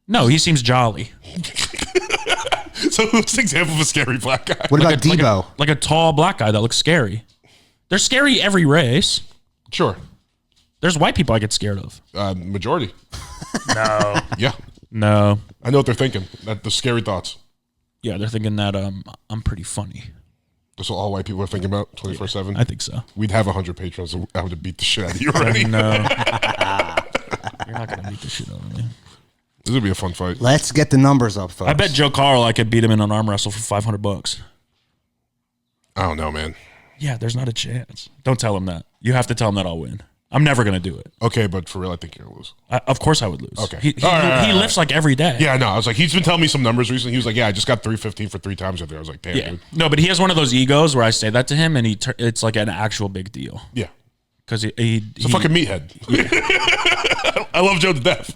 No, he seems jolly. So who's an example of a scary black guy? What about Like Debo? like a tall black guy that looks scary. They're scary every race. Sure, There's white people I get scared of. majority. No. Yeah, No. I know what they're thinking. That the scary thoughts. Yeah, they're thinking that I'm pretty funny. That's what all white people are thinking about 24/7. I think so. We'd have 100 patrons. I would have beat the shit out of you already. No. You're not gonna beat the shit out of me. This would be a fun fight. Let's get the numbers up, folks. I bet Joe Carl I could beat him in an arm wrestle for $500. I don't know, man. Yeah, there's not a chance. Don't tell him that. You have to tell him that I'll win. I'm never gonna do it. Okay, but for real, I think you're gonna lose. Of course I would lose. Okay. He All right. lifts like every day. Yeah, no, I was like, he's been telling me some numbers recently. He was like, yeah, I just got 315 for 3 times out there. I was like, damn, Yeah. dude. No, but he has one of those egos where I say that to him, and it's like an actual big deal Yeah. because It's a fucking meathead. I love Joe to death.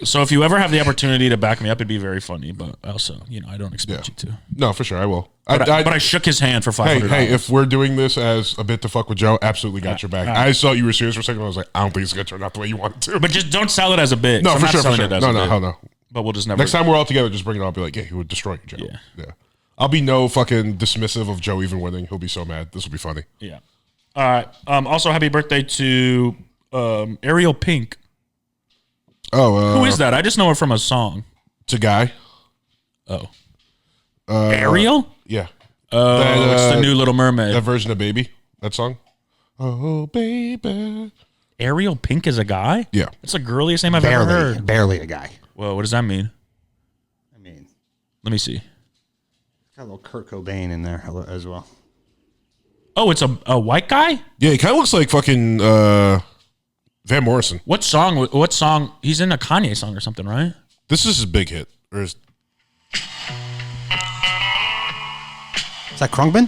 So if you ever have the opportunity to back me up, it'd be very funny. But also, I don't expect Yeah. you to. No, for sure, I will. But I shook his hand for $500. Hey, if we're doing this as a bit to fuck with Joe, absolutely got your back. I thought you were serious for a second. I was like, I don't think it's gonna turn out the way you want it to. But just don't sell it as a bit. No, I'm for not sure, for selling sure. it as No, a no, bit. hell no. But we'll just never. Next time we're all together, just bring it up. Be like, yeah, he would destroy you, Joe. Yeah. I'll be no fucking dismissive of Joe even winning. He'll be so mad. This will be funny. Yeah. All right. Also, happy birthday to Ariel Pink. Oh, Who is that? I just know her from a song. It's a guy. Oh. Ariel? Yeah. Oh, it's the new Little Mermaid. That version of Baby. That song. Oh, baby. Ariel Pink is a guy? Yeah. That's the girliest name I've ever heard. Barely a guy. Well, what does that mean? I mean, Let me see. got a little Kurt Cobain in there as well. Oh, it's a white guy? Yeah, he kind of looks like fucking Van Morrison. What song? What song? He's in a Kanye song or something, right? This is his big hit. Or Is that Krungben?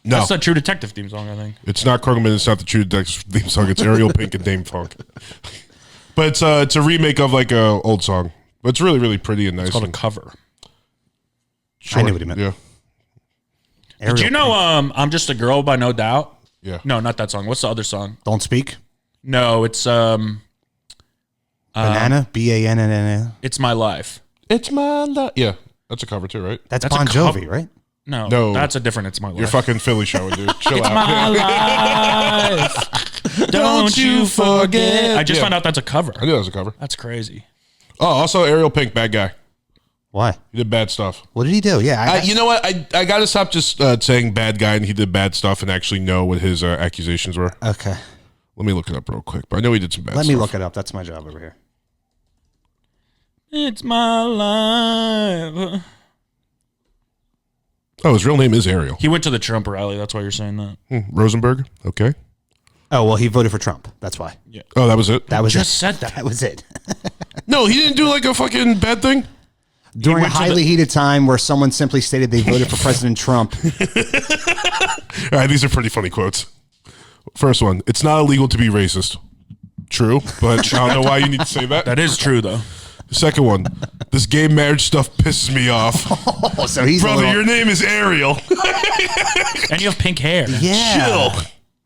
no, That's the True Detective theme song, I think. it's not Krugman. It's not the True Detective theme song. It's Ariel Pink and Dame Funk. But it's a remake of like a old song. But it's really, really pretty and nice. It's called a and cover. I knew what he meant. Yeah. Did you know I'm Just a Girl by No Doubt? Yeah. No, not that song. What's the other song? Don't Speak. No, it's Banana. Banana. It's My Life. It's my life. Yeah. That's a cover too, right? That's That's a Bon cover. Jovi, right? No, that's a different It's My Life. You're fucking Philly showing, dude. Chill out. My life. Don't you forget. I just found out that's a cover. I knew that was a cover. That's crazy. Oh, also Ariel Pink, bad guy. Why? He did bad stuff. What did he do? Yeah. You know what? I got to stop just saying bad guy and he did bad stuff and actually know what his accusations were. Okay. Let me look it up real quick. But I know he did some bad Let stuff. me look it up. That's my job over here. It's my life. Oh, his real name is Ariel. He went to the Trump rally. That's why you're saying that. Rosenberg. Okay. Oh, well, he voted for Trump. That's why. Oh, that was it? That was Just it. said that. That was it. No, he didn't do like a fucking bad thing? During a went to highly heated time where someone simply stated they voted for President Trump. All right, these are pretty funny quotes. First one, it's not illegal to be racist. True, but I don't know why you need to say that. That is true, though. Second one, this gay marriage stuff pisses me off. Oh, so he's Brother, a little, your name is Ariel. And you have pink hair. yeah. Chill.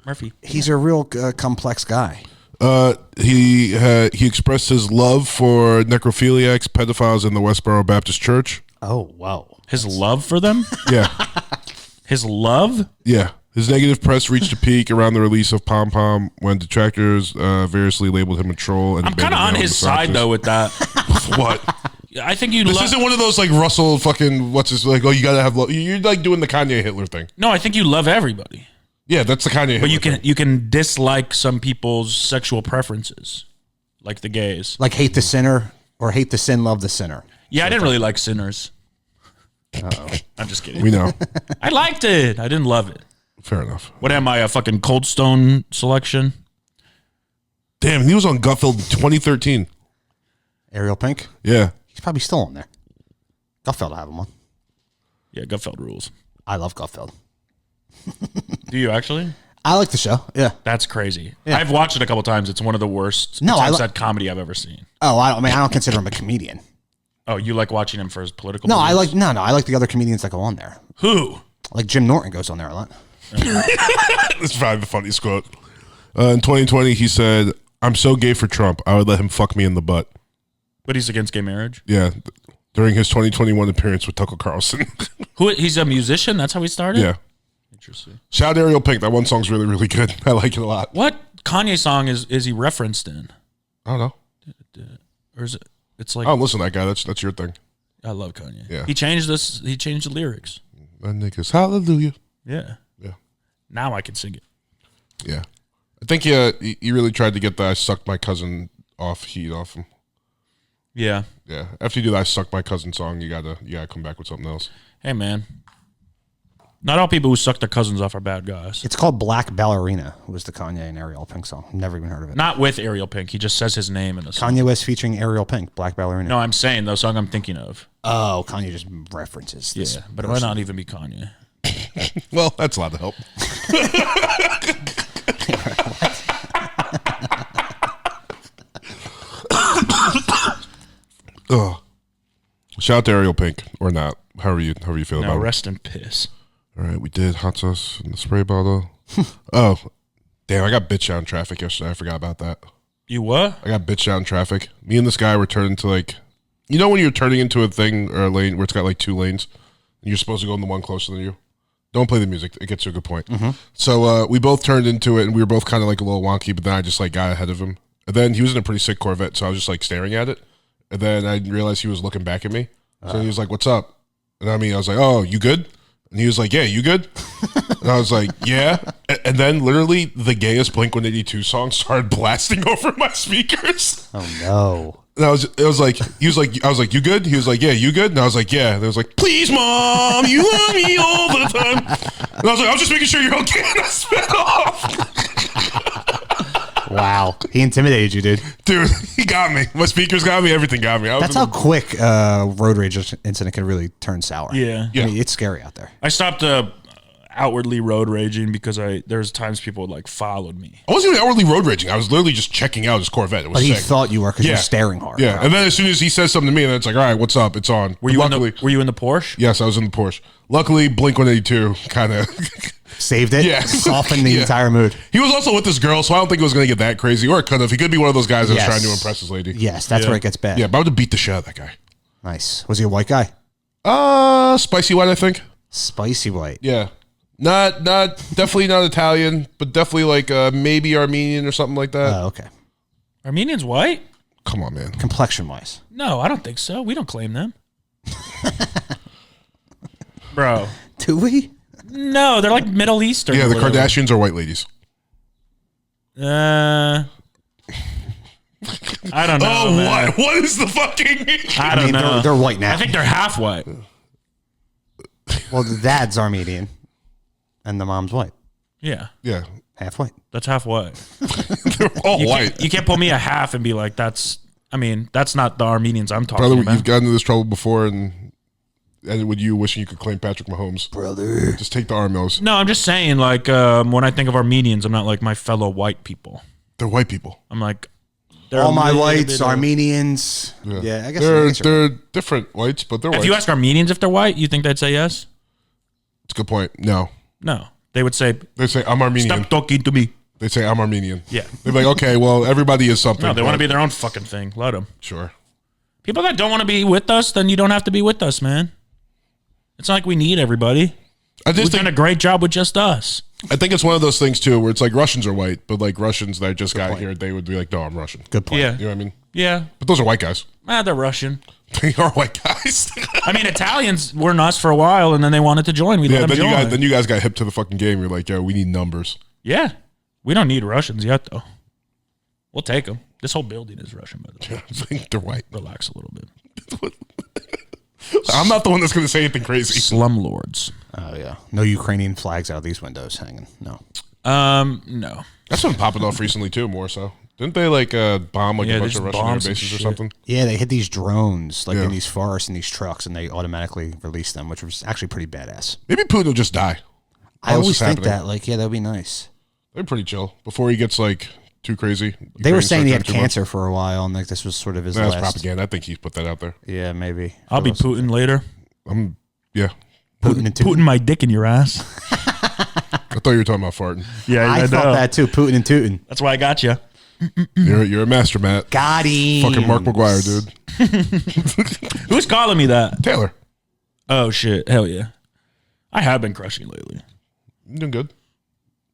Murphy. He's a real complex guy. He expressed his love for necrophiliacs, pedophiles in the Westboro Baptist Church. Oh, wow. His love for them? Yeah, His love? yeah. His negative press reached a peak around the release of Pom Pom when detractors variously labeled him a troll. And I'm kind of on his side, though, with that. What? I think you This love... isn't one of those like Russell fucking what's his like? Oh, you gotta have love. You're like doing the Kanye Hitler thing. No, I think you love everybody. Yeah, that's the Kanye. But Hitler thing. you can dislike some people's sexual preferences, like the gays. Like hate the sinner or hate the sin, love the sinner. Yeah, I didn't really like Sinners. I'm just kidding. We know. I liked it. I didn't love it. Fair enough. What am I, a fucking Cold Stone selection? Damn, he was on Gutfeld in 2013. Ariel Pink? Yeah. He's probably still on there. Gutfeld will have him on. Yeah, Gutfeld rules. I love Gutfeld. Do you actually? I like the show. Yeah. That's crazy. Yeah. I've watched it a couple times. It's one of the worst No, I attempts li- at comedy I've ever seen. Oh, I don't consider him a comedian. Oh, you like watching him for his political No, I beliefs? like I like the other comedians that go on there. Who? Like Jim Norton goes on there a lot. That's probably the funniest quote. In 2020, he said, I'm so gay for Trump, I would let him fuck me in the butt. But he's against gay marriage. Yeah. During his 2021 appearance with Tucker Carlson. He's a musician? That's how he started? Yeah. Interesting. Shout out Ariel Pink. That one song's really, really good. I like it a lot. What Kanye song is he referenced in? I don't know. Or is it? It's like I don't listen to that guy. That's your thing. I love Kanye. Yeah. He changed this. He changed the lyrics. My niggas, hallelujah. Yeah. Yeah. Now I can sing it. Yeah. I think he really tried to get the I sucked my cousin off heat off him. Yeah. Yeah. After you do that I sucked my cousin song, you gotta come back with something else. Hey man. Not all people who suck their cousins off are bad guys. It's called Black Ballerina, was the Kanye and Ariel Pink song. Never even heard of it. Not with Ariel Pink. He just says his name in the song. Kanye West featuring Ariel Pink, Black Ballerina. No, I'm saying the song I'm thinking of. Oh, Kanye just references this. Yeah, but it might not even be Kanye. Well, that's a lot to help. Ugh. Shout out to Ariel Pink or not. How are you feeling Now about it? rest in piss. All right, we did hot sauce in the spray bottle. Oh, damn! I got bitched out in traffic yesterday. I forgot about that. You what? I got bitched out in traffic. Me and this guy were turning to like, you know, when you're turning into a thing or a lane where it's got like 2 lanes, and you're supposed to go in the one closer than you. Don't play the music. It gets to a good point. So we both turned into it, and we were both kind of like a little wonky. But then I just like got ahead of him, and then he was in a pretty sick Corvette, so I was just like staring at it, and then I realized he was looking back at me. So he was like, "What's up?" And I was like, "Oh, you good?" And he was like, "Yeah, you good?" And I was like, "Yeah." And then literally the gayest Blink-182 song started blasting over my speakers. Oh no. And I was like, I was like, "You good?" He was like, "Yeah, you good?" And I was like, "Yeah." And I was like, "Please, mom, you love me all the time." And I was like, "I was just making sure you're okay." And I sped off. Wow. He intimidated you, dude. Dude, he got me. My speakers got me. Everything got me. That's how quick road rage incident can really turn sour. Yeah. Yeah. I mean, it's scary out there. I stopped outwardly road raging because there's times people like followed me. I wasn't even outwardly road raging. I was literally just checking out his Corvette. It was But he sick. thought you were because you're staring hard. Yeah. And then as soon as he says something to me, and it's like, all right, what's up? It's on. Were you in the Porsche? Yes, I was in the Porsche. Luckily, Blink-182 kind of Saved it. Yeah. Softened the Yeah. entire mood. He was also with this girl, so I don't think it was going to get that crazy. Or it could have. He could be one of those guys that was Yes. trying to impress his lady. Yes, that's where it gets bad. Yeah, but I would have beat the shit out of that guy. Nice. Was he a white guy? Spicy white, I think. Spicy white. Yeah. Not definitely not Italian, but definitely like maybe Armenian or something like that. Oh, okay. Armenians white? Come on, man. Complexion wise. No, I don't think so. We don't claim them. Bro. Do we? No, they're like Middle Eastern. Yeah, or the whatever. Kardashians are white ladies. I don't know. Oh, man. what? What is the fucking... I don't know. They're white now. I think they're half white. Well, the dad's Armenian, and the mom's white. Yeah, Yeah. Half white. that's half white. They're all You white. can't, you can't pull me a half and be like, that's not the Armenians I'm talking Brother, about. you've gotten into this trouble before, and with you wishing you could claim Patrick Mahomes. Brother. Just take the Armos. No, I'm just saying, like, when I think of Armenians, I'm not like my fellow white people. They're white people. I'm like, they're All a my little whites, bit of- Armenians. Yeah, I guess they're you're different whites, but they're If white. you ask Armenians if they're white, you think they'd say yes? It's a good point. No. No. They would say, They say, I'm Armenian. stop talking to me. They say, I'm Armenian. Yeah. They're like, okay, well, everybody is something. No, they want to but- be their own fucking thing. Let them. Sure. People that don't want to be with us, then you don't have to be with us, man. It's not like we need everybody. I We've just done think, a great job with just us. I think it's one of those things, too, where it's like Russians are white, but like Russians that just got here, they would be like, no, I'm Russian. Good point. Yeah. You know what I mean? Yeah. But those are white guys. They're Russian. They are white guys. I mean, Italians were us for a while, and then they wanted to join. We Yeah, let them join. then you guys got hip to the fucking game. You're like, yo, we need numbers. Yeah. We don't need Russians yet, though. We'll take them. This whole building is Russian, by the way. They're white. Relax a little bit. I'm not the one that's going to say anything crazy. Slumlords. Oh, yeah. No Ukrainian flags out of these windows hanging. No. No. That's been popping off recently, too, more so. Didn't they, like, bomb like Yeah, a they bunch just of Russian air bombed some bases or shit. something? Yeah, they hit these drones like Yeah. in these forests and these trucks, and they automatically release them, which was actually pretty badass. Maybe Putin will just die. I While this always is think happening. that, like, yeah, that would be nice. They're pretty chill before he gets, like, too crazy. They were Ukraine saying he had starts doing cancer for a while, and like this was sort of his too much. last. That's propaganda. I think he's put that out there. Yeah, maybe. I'll be Putin later. Yeah. Putin and Putin. Putting my dick in your ass. I thought you were talking about farting. Yeah, I thought that too. Putin and Tootin. That's why I got you. You're a master, Matt. Got him. Fucking Mark McGuire, dude. Who's calling me that? Taylor. Oh, shit. Hell yeah. I have been crushing lately. You're doing good.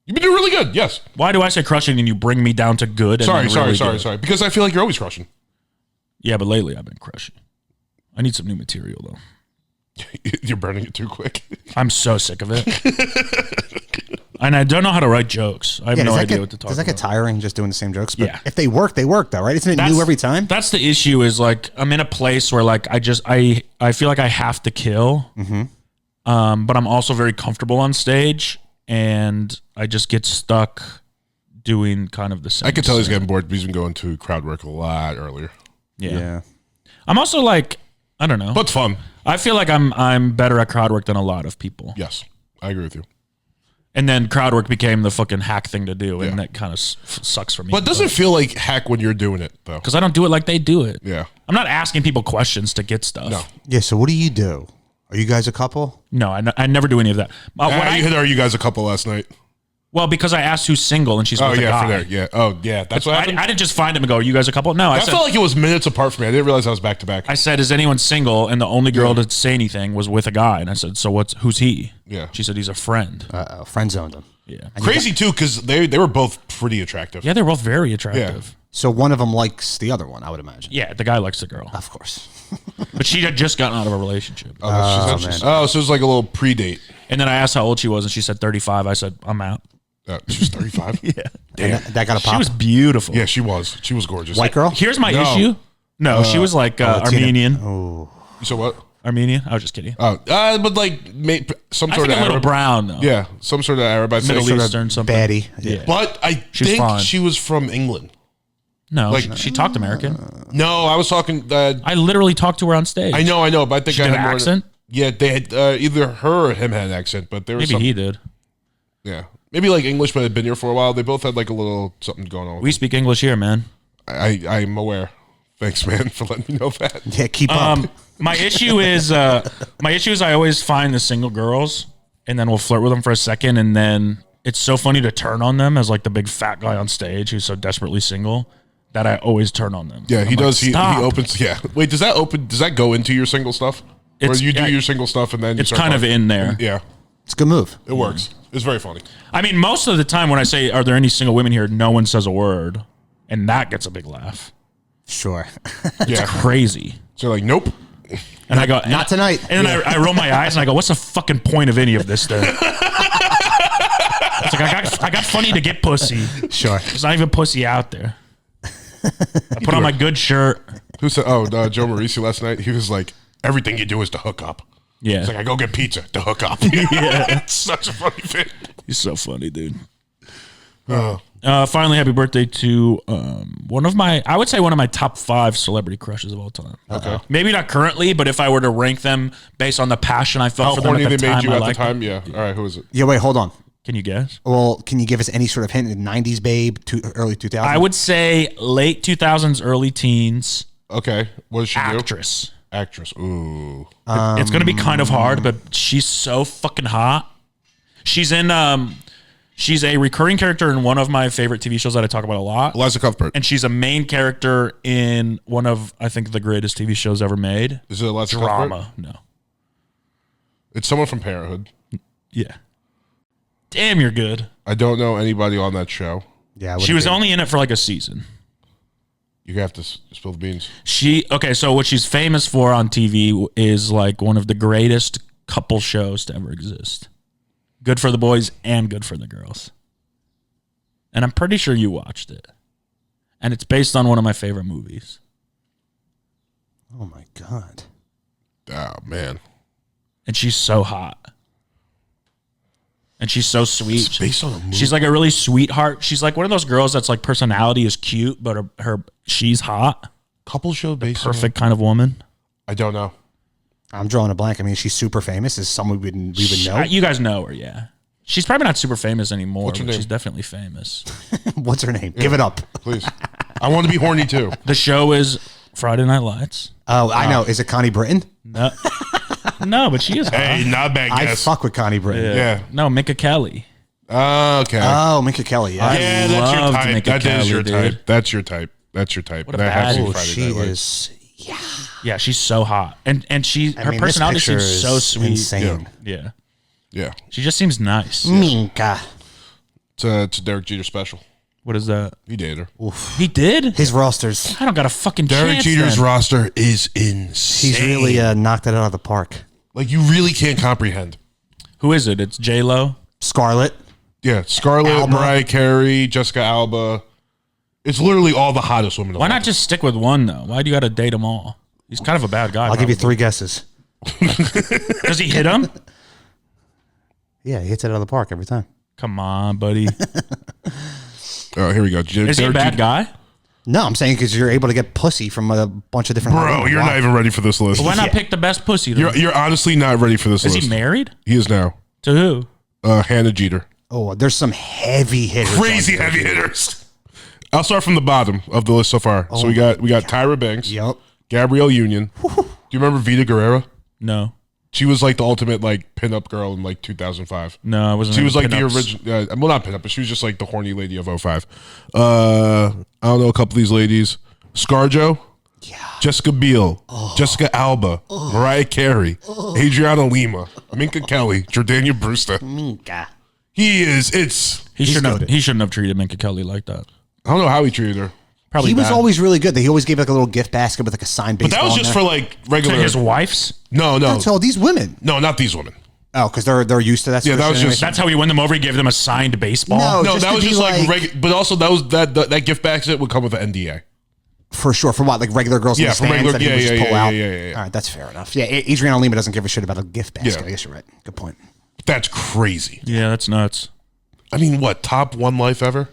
You've been doing really good, yes. Why do I say crushing and you bring me down to good? And then really good? Because I feel like you're always crushing. Yeah, but lately I've been crushing. I need some new material, though. You're burning it too quick. I'm so sick of it. And I don't know how to write jokes. I have no idea what to talk Does that about. get tiring just doing the same jokes? But Yeah. if they work, though, right? Isn't it That's- new every time? That's the issue is like I'm in a place where like I feel like I have to kill. But I'm also very comfortable on stage and I just get stuck doing kind of the same. I could tell he's thing. getting bored because he's been going to crowd work a lot earlier. Yeah. I'm also like, I don't know. But it's fun. I feel like I'm better at crowd work than a lot of people. Yes. I agree with you. And then crowd work became the fucking hack thing to do, and that kind of sucks for me. But it doesn't feel like hack when you're doing it, though. because I don't do it like they do it. Yeah. I'm not asking people questions to get stuff. No. Yeah. So what do you do? Are you guys a couple? No, I never do any of that. Are you guys a couple last night? Well, because I asked who's single, and she's Oh, with a yeah, guy. for there. Yeah. Oh, yeah. That's what I happened. didn't just find him and go, "You guys a couple?" No, I I said, felt like it was minutes apart from me. I didn't realize I was back to back. I said, "Is anyone single?" And the only girl to say anything was with a guy, and I said, "So who's he?" Yeah. She said, "He's a friend." Friend zoned him. Yeah, Crazy, too, because they were both pretty attractive. yeah, they're both very attractive. So one of them likes the other one, I would imagine. Yeah, the guy likes the girl, Of course. but she had just gotten out of a relationship. Oh, so it was like a little pre-date. And then I asked how old she was, and she said 35. I said, "I'm out." She's 35? Yeah. Damn. That got a pop. She was beautiful. Yeah, she was. She was gorgeous. White girl? Here's my No. issue. No, she was like Armenian. Oh. So what? Armenian. I was just kidding. Oh, but like some I sort think of a little Arab. brown though. Yeah, some sort of Arab. I'd say. Middle Sort of- Eastern something. Baddie. Yeah. But I She's think fine. she was from England. No, Like- she talked American. No, I was talking. I literally talked to her on stage. I know, but I think She I did had an more. accent? Yeah, they had either her or him had an accent, but there was Maybe he did. Yeah, maybe like English, but had been here for a while. They both had like a little something going on. We speak English here, man. I'm aware. Thanks, man, for letting me know that. Yeah, keep up. My issue is I always find the single girls, and then we'll flirt with them for a second, and then it's so funny to turn on them as like the big fat guy on stage who's so desperately single that I always turn on them. Yeah, he I'm does. like, He "Stop." opens. Yeah. Wait, does that go into your single stuff? Or It's- you do yeah, your single stuff and then you It's start kind of talking? in there. Yeah, It's a good move. it works. It's very funny. I mean, most of the time when I say, "Are there any single women here?" no one says a word, and that gets a big laugh. Sure. Yeah. Crazy. So like, nope. And I go, Not tonight. And then I roll my eyes and I go, "What's the fucking point of any of this then?" It's like I got funny to get pussy. Sure. There's not even pussy out there. I put on my good shirt. Who said? Oh, Joe Mauricio last night. He was like, everything you do is to hook up. Yeah. It's like I go get pizza to hook up. Yeah, it's such a funny thing. He's so funny, dude. Oh. Finally, happy birthday to one of my top 5 celebrity crushes of all time. Okay. Maybe not currently, but if I were to rank them based on the passion I felt How for them horny at they the made time, you I at the liked time? them. Yeah. All right. Who is it? Yeah, wait, hold on. Can you guess? Well, can you give us any sort of hint? 90s babe, early 2000s? I would say late 2000s, early teens. Okay. What does she do? Actress. Actress. Ooh. It's gonna be kind of hard, but she's so fucking hot. She's in she's a recurring character in one of my favorite TV shows that I talk about a lot. Eliza Cuthbert. And she's a main character in one of, I think, the greatest TV shows ever made. Is it Eliza Cuthbert? Drama. No. It's someone from Parenthood. Yeah. Damn, you're good. I don't know anybody on that show. Yeah, She was only in it for like a season. You have to spill the beans. So what she's famous for on TV is like one of the greatest couple shows to ever exist. Good for the boys and good for the girls. And I'm pretty sure you watched it. And it's based on one of my favorite movies. Oh, my God. Oh, man. And she's so hot. And she's so sweet. It's based on a movie. She's like a really sweetheart. She's like one of those girls that's like personality is cute, but she's hot. Couple show based Perfect kind of woman. I don't know. I'm drawing a blank. I mean, she's super famous. Is someone we would know? You guys know her, yeah. She's probably not super famous anymore, What's her but name? she's definitely famous. What's her name? Give it up. Please. I want to be horny too. The show is Friday Night Lights. Oh, I know. Is it Connie Britton? No, no, but she is hot. Hey, not a bad I guess. fuck with Connie Britton. Yeah. No, Minka Kelly. Okay. Oh, Minka Kelly. Yeah. Yeah, that's your loved type. Minka That is Kelly, your dude. type. That's your type. That's your type. What a That has to be Oh, Friday she Night Lights. is. Yeah, she's so hot, and I her mean, this personality picture seems so is sweet. Insane. Yeah, Yeah. she just seems nice. Minka. It's a Derek Jeter special. What is that? He dated her. He did. His rosters. I don't got a fucking Derek chance. Jeter's then. roster is insane. He's really knocked it out of the park. like you really can't comprehend. Who is it? It's J Lo. Scarlett. Yeah, Scarlett, Alba. Mariah Carey, Jessica Alba. It's literally all the hottest women. of Why all not time. just stick with one though? Why do you got to date them all? He's kind of a bad guy. I'll give you 3 guesses. Does he hit him? Yeah, he hits it out of the park every time. Come on, buddy. Oh, here we go. Is he a bad guy? No, I'm saying because you're able to get pussy from a bunch of different. Bro, women. you're Why? not even ready for this list. Why not pick the best pussy? Then? You're honestly not ready for this Is list. he married? He is now. To who? Hannah Jeter. Oh, there's some heavy hitters. Crazy on there, heavy dude. hitters. I'll start from the bottom of the list so far. So we got Tyra Banks, Yep. Gabrielle Union. Do you remember Vita Guerrera? No. She was like the ultimate like pinup girl in like 2005. No, I wasn't. She was like the pinups. original. Well, not pinup, but she was just like the horny lady of 05. I don't know a couple of these ladies. ScarJo. Yeah. Jessica Biel, Jessica Alba, Mariah Carey, Adriana Lima, Minka Kelly, Jordana Brewster. Minka. He is. He shouldn't goated. have treated Minka Kelly like that. I don't know how he treated her. Probably He was bad. always really good. He always gave like a little gift basket with like a signed But baseball. that was in just there. for like to regular. his wife's. No, That's all these women. no, not these women. Oh, because they're used to that. Yeah, sort that of was shit just- anyway. That's how he won them over. He gave them a signed baseball. No. No, just that to was be just like, like- but also that gift basket would come with an NDA. For sure. For what? Like regular girls in Yeah, the for stands regular- that he yeah, would just yeah, pull yeah, out. yeah. All right, that's fair enough. Yeah, Adriana Lima doesn't give a shit about a gift basket. Yeah. I guess you're right. Good point. That's crazy. Yeah, that's nuts. I mean, what, top one life ever?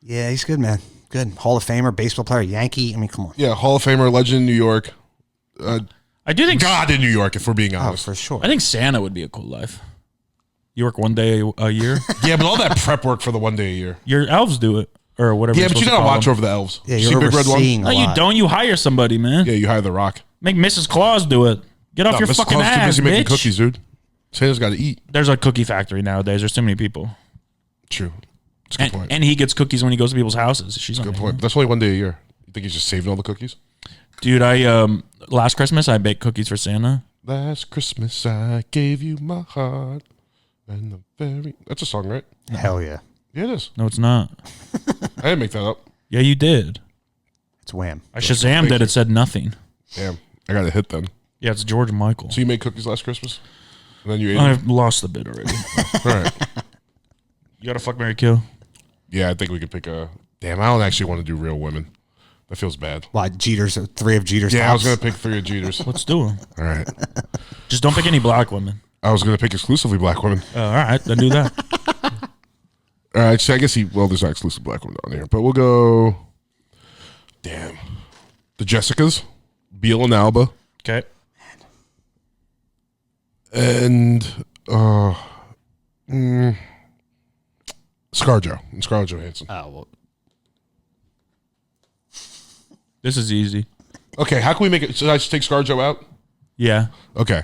Yeah, he's good, man. Good. Hall of Famer, baseball player, Yankee. I mean, come on. Yeah, Hall of Famer, legend in New York. I do think. God in New York, if we're being Oh, honest. for sure. I think Santa would be a cool life. You work one day a year. Yeah, but all that prep work for the one day a year. Your elves do it or whatever. Yeah, you're but you supposed to gotta call watch them. over the elves. Yeah, See you're Big Red One? overseeing No, a you lot. don't. You hire somebody, man. Yeah, you hire the Rock. Make Mrs. Claus do it. Get off No, your Mrs. fucking Claus too ass, busy making bitch. cookies, dude. Santa's got to eat. There's a cookie factory nowadays. There's too many people. True. That's a good point. And he gets cookies when he goes to people's houses. She's Good not point. That's only one day a year. You think he's just saving all the cookies? Dude, I last Christmas I baked cookies for Santa. Last Christmas I gave you my heart, and the very. That's a song, right? Hell yeah. Yeah, it is. No, it's not. I didn't make that up. Yeah, you did. It's Wham. I Shazammed it. It said nothing. Damn, I got a hit then. Yeah, it's George Michael. So you made cookies last Christmas, and then you ate them. I've lost the bit already. All right. You got to fuck, marry, kill. Yeah, I think we could pick a. Damn, I don't actually want to do real women. That feels bad. Why, Jeter's, 3 of Jeter's Yeah, I was tops? gonna pick 3 of Jeter's. Let's do it. All right. Just don't pick any black women. I was gonna pick exclusively black women. All right, then do that. All right, so I guess there's not exclusive black women on here, but we'll go. Damn, the Jessicas, Beal and Alba, Okay. and ScarJo and Scarlett Johansson. Oh, well, This is easy. Okay, how can we make it? Should I just take ScarJo out? Yeah, Okay,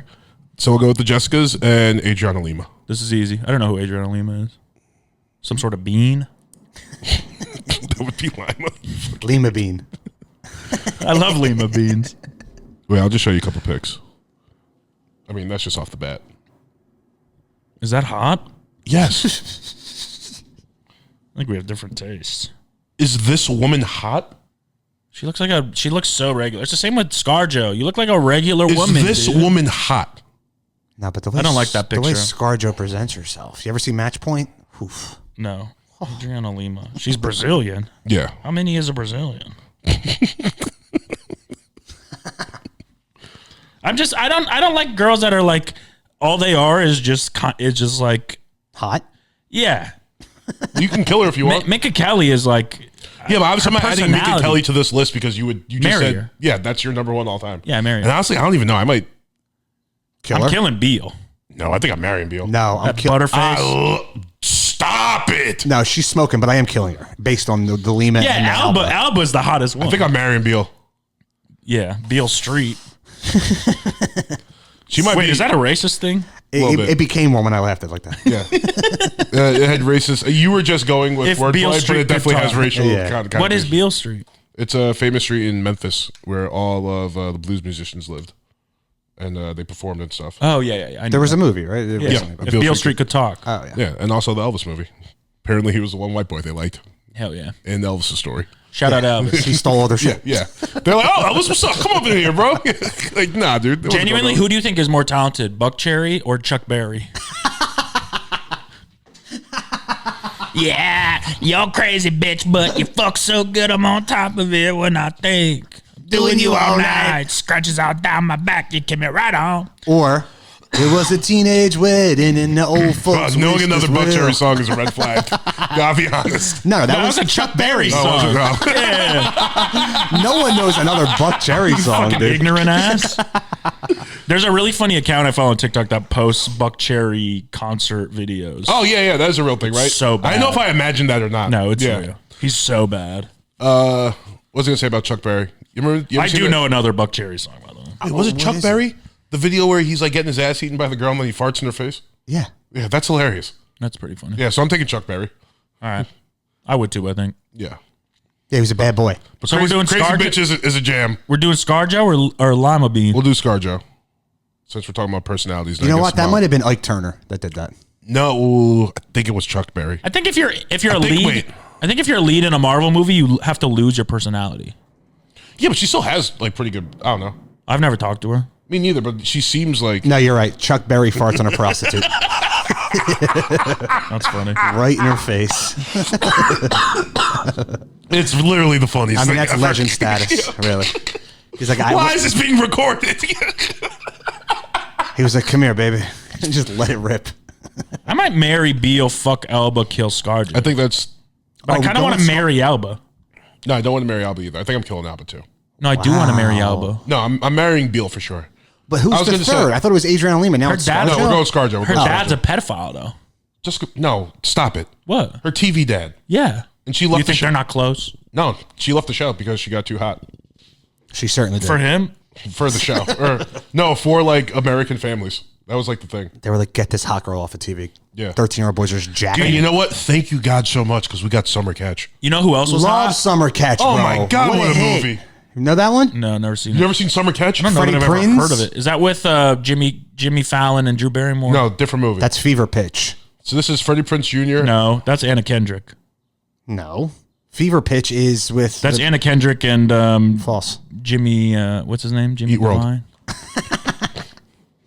so we'll go with the Jessicas and Adriana Lima. this is easy. I don't know who Adriana Lima is. Some sort of bean. That would be Lima. Lima Bean. I love Lima beans. Wait, I'll just show you a couple pics. I mean, that's just off the bat. Is that hot? Yes. I think we have different tastes. Is this woman hot? She looks so regular. It's the same with ScarJo. You look like a regular Is woman. this dude. woman hot? No, but the way I don't like that The way picture. ScarJo presents herself. You ever see Match Point? Oof. No. Adriana Lima. She's Brazilian. Yeah. How many is a Brazilian? I don't like girls that are like all they are is just like Hot? yeah. You can kill her if you want. Minka Kelly is like Yeah, but obviously I'm not adding Minka personality. Kelly to this list because you just Marry said, her. yeah, that's your number one all time. Yeah, marry her. And honestly, I don't even know. I might. Killer? I'm killing Beal. No, I think I'm marrying Beal. No, I'm That killing. butterface. Stop it. No, she's smoking, but I am killing her based on the Lima. Yeah, and the Alba. Alba's the hottest one. I think I'm marrying Beal. yeah, Beale Street. She might Wait, be. is that a racist thing? little It, bit. it became one when I laughed at it like that. Yeah. It had racist. You were just going with If Beale wordplay, but Street it definitely could has talk. racial Yeah. kind What is Beale Street? It's a famous street in Memphis where all of the blues musicians lived. And they performed and stuff. Oh yeah. I know There was that. a movie, right? Yeah. Recently. If Beale Beale Street Street could talk. Oh, yeah. Yeah, and also the Elvis movie. Apparently he was the one white boy they liked Hell yeah. in Elvis' story. Shout out Elvis. He stole all their shit. Yeah. They're like, oh, Elvis, what's up? Come over here, bro. Like, nah, dude. Genuinely, who do you think is more talented, Buck Cherry or Chuck Berry? Yeah, you're crazy bitch, but you fuck so good I'm on top of it when I think. Doing you all night, scratches all down my back, you keep me right on. Or it was a teenage wedding and the old folks. Knowing wished another us Buck well. Cherry song is a red flag. Gotta be honest. No, that That was was a Chuck Berry Oh, was song. it? Oh. Yeah, no one knows another Buck Cherry song, fucking dude. ignorant ass. There's a really funny account I follow on TikTok that posts Buck Cherry concert videos. Oh yeah, that is a real thing, right? so bad. I don't know if I imagined that or not. No, it's yeah. real. He's so bad. What was I gonna say about Chuck Berry? You ever I seen do that? know another Buck Cherry song, by the way. Wait, was it Chuck Berry? The video where he's like getting his ass eaten by the girl and then he farts in her face? Yeah. Yeah, that's hilarious. That's pretty funny. Yeah, so I'm taking Chuck Berry. All right. I would too, I think. Yeah. Yeah, he was a bad boy. But So Crazy, we're doing Crazy Scar- Bitch is a jam. We're doing ScarJo or Lima Bean? We'll do ScarJo. Since we're talking about personalities. You know what? That might have been Ike Turner that did that. No, I think it was Chuck Berry. I think if you're a think- lead, wait. I think if you're a lead in a Marvel movie, you have to lose your personality. Yeah, but she still has like pretty good. I don't know. I've never talked to her. Me neither, but she seems like. No, you're right. Chuck Berry farts on a prostitute. That's funny. Right in her face. It's literally the funniest I mean, thing that's ever. legend status, really. He's like, Why is this being recorded? He was like, come here, baby. And just let it rip. I might marry Beal, fuck Elba, kill ScarJo. I think that's. But I kind of want to marry Elba. No, I don't want to marry Alba either. I think I'm killing Alba too. No, I do want to marry Elba. No, I'm marrying Beal for sure. But I who's was the gonna say- third? I thought it was Adriana Lima. Now Her it's dad- No, ScarJo? we're going ScarJo. We're Her going dad's ScarJo. a pedophile, though. No, stop it. What? Her TV dad. Yeah. And she left You the think show. they're not close? No, she left the show because she got too hot She certainly did. For him? for the show. Or no, for like American families. That was like the thing. They were like, get this hot girl off of TV. Yeah. 13-year-old boys are just jacking. And you know what? Thank you God so much because we got Summer Catch. You know who else was Love hot? Summer Catch, Oh bro. my God, what a hit. movie. You know that one? No, never seen You it. ever seen Summer Catch? I don't know that Freddie I've ever Prinze? heard of it. Is that with Jimmy Fallon and Drew Barrymore? No, different movie. That's Fever Pitch. So this is Freddie Prinze Jr. No, that's Anna Kendrick. No. Fever Pitch is with... That's Anna Kendrick and False. Jimmy, what's his name? Jimmy Eat World. Devine.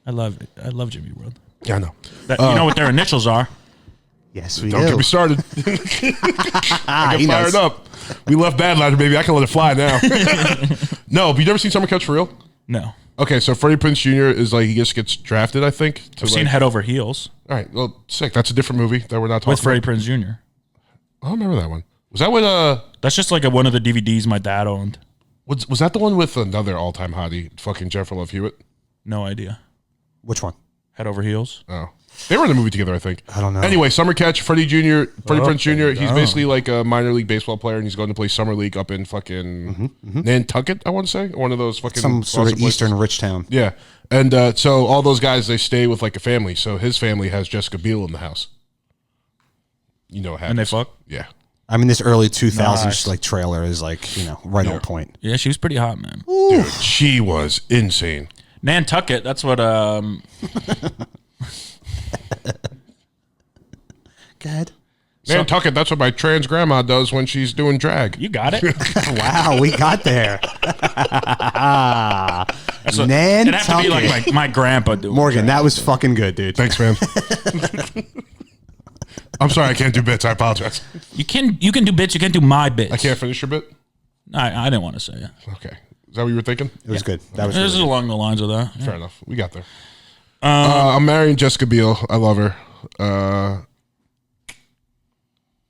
I love it. I love Jimmy World. Yeah, I know. You know what their initials are? Yes, we Don't do. get me started. I he get fired knows. up. We left Bad Ladder, baby. I can let it fly now. No, but you never seen Summer Catch for real? No. Okay, so Freddie Prinze Jr. is like he just gets drafted, I think. To I've seen like, Head Over Heels all right, well, sick. That's a different movie that we're not talking with Freddie about. Prinze Jr. I don't remember that one. Was that with That's just like one of the DVDs my dad owned. was that the one with another all time hottie, fucking Jennifer Love Hewitt? No idea. Which one? Head Over Heels. Oh. They were in a movie together, I think. I don't know. Anyway, Summer Catch, Freddie Prinze Jr. you He's go. basically like a minor league baseball player, and he's going to play summer league up in fucking Nantucket, I want to say, one of those fucking Some sort of awesome places. eastern rich town. Yeah, and so all those guys they stay with like a family. So his family has Jessica Biel in the house. You know what happens? And they fuck? Yeah. I mean, this early 2000s Nice. like trailer is like, right on point. Yeah, she was pretty hot, man. Dude, she was insane. Nantucket. That's what. Go ahead. Nantucket, that's what my trans grandma does when she's doing drag. You got it. Wow, we got there. So Nantucket. it'd have to be like my grandpa doing. Morgan, that was fucking good, dude. Thanks, man. I'm sorry, I can't do bits. I apologize. You can do bits. You can't do my bits. I can't finish your bit? I didn't want to say it. Okay. Is that what you were thinking? It was good. That was This is really good. along the lines of that. Yeah. Fair enough. We got there. I'm marrying Jessica Biel. I love her.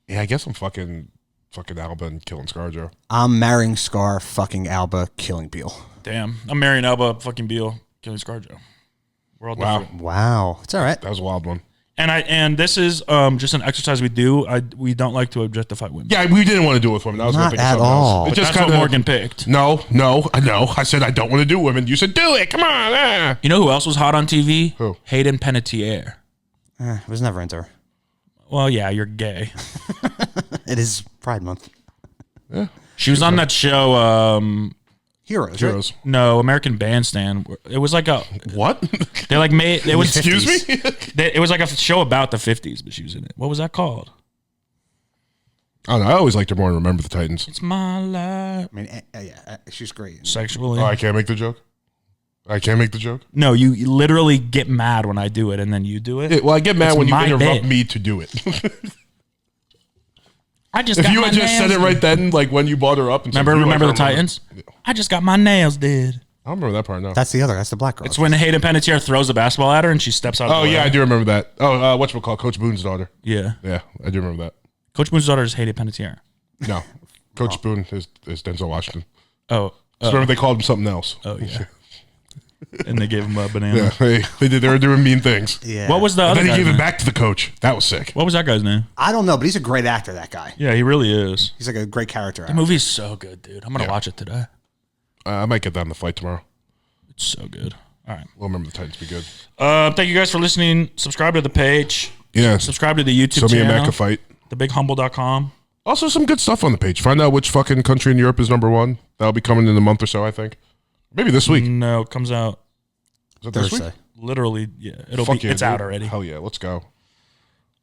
Yeah, I guess I'm fucking Alba and killing ScarJo. I'm marrying Scar, fucking Alba, killing Beal. Damn, I'm marrying Elba, fucking Beal, killing ScarJo. We're all Wow. different. Wow. It's all right. That was a wild one. And this is just an exercise we do. We don't like to objectify women. Yeah, we didn't want to do it with women. I was Not gonna think of at something all. else. It But just that's kind what of Morgan picked. No. I said I don't want to do women. You said do it. Come on. Ah. You know who else was hot on TV? Who? Hayden Panettiere. I was never into her. Well, yeah, you're gay. It is Pride Month. She was on that show. Heroes. right? Heroes. No, American Bandstand. It was like a What? they like made it was Excuse me? it was like a show about the 50s, but she was in it. What was that called? I don't know. I always liked her more in Remember the Titans. It's my life. I mean, yeah, she's great. Sexually. Oh, I can't make the joke? I can't make the joke? No, you literally get mad when I do it, and then you do it. Yeah, well, I get mad It's when you my interrupt bit. me to do it. I just If got you my had just said nails it right then, like when you brought her up. And said, Remember "You like the her," Titans? I just got my nails did. I don't remember that part, no. That's the black girl. It's when Hayden Panettiere throws the basketball at her and she steps out. Oh, of the yeah, way. I do remember that. Oh, whatchamacallit, Coach Boone's daughter. Yeah. Yeah, I do remember that. Coach Boone's daughter is Hayden Panettiere. No, Coach Boone is Denzel Washington. Oh. Just remember they called him something else. Oh yeah. And they gave him a banana. Yeah, they were doing mean things. Yeah. What was the And other then he guy's gave it name? back to the coach. That was sick. What was that guy's name? I don't know, but he's a great actor, that guy. Yeah, he really is. He's like a great character The actor. movie's so good, dude. I'm gonna Yeah. watch it today. I might get that on the flight tomorrow. It's so good. All right. We'll remember the Titans be good. Thank you guys for listening. Subscribe to the page. Yeah. Subscribe to the YouTube So me and Mac channel. can fight. TheBigHumble.com. Also, some good stuff on the page. Find out which fucking country in Europe is number one. That'll be coming in a month or so, I think. Maybe this week. No, it comes out Is that this Thursday. week? literally. Yeah, Fuck yeah, it's dude. out already. Hell yeah, let's go.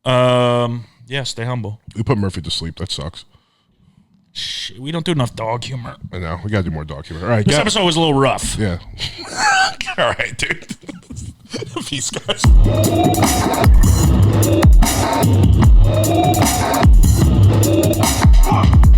Yeah, stay humble. We put Murphy to sleep. That sucks. Shit, we don't do enough dog humor. I know. We gotta do more dog humor. All right, This yeah. episode was a little rough. Yeah. All right, dude. Peace, guys. Fuck.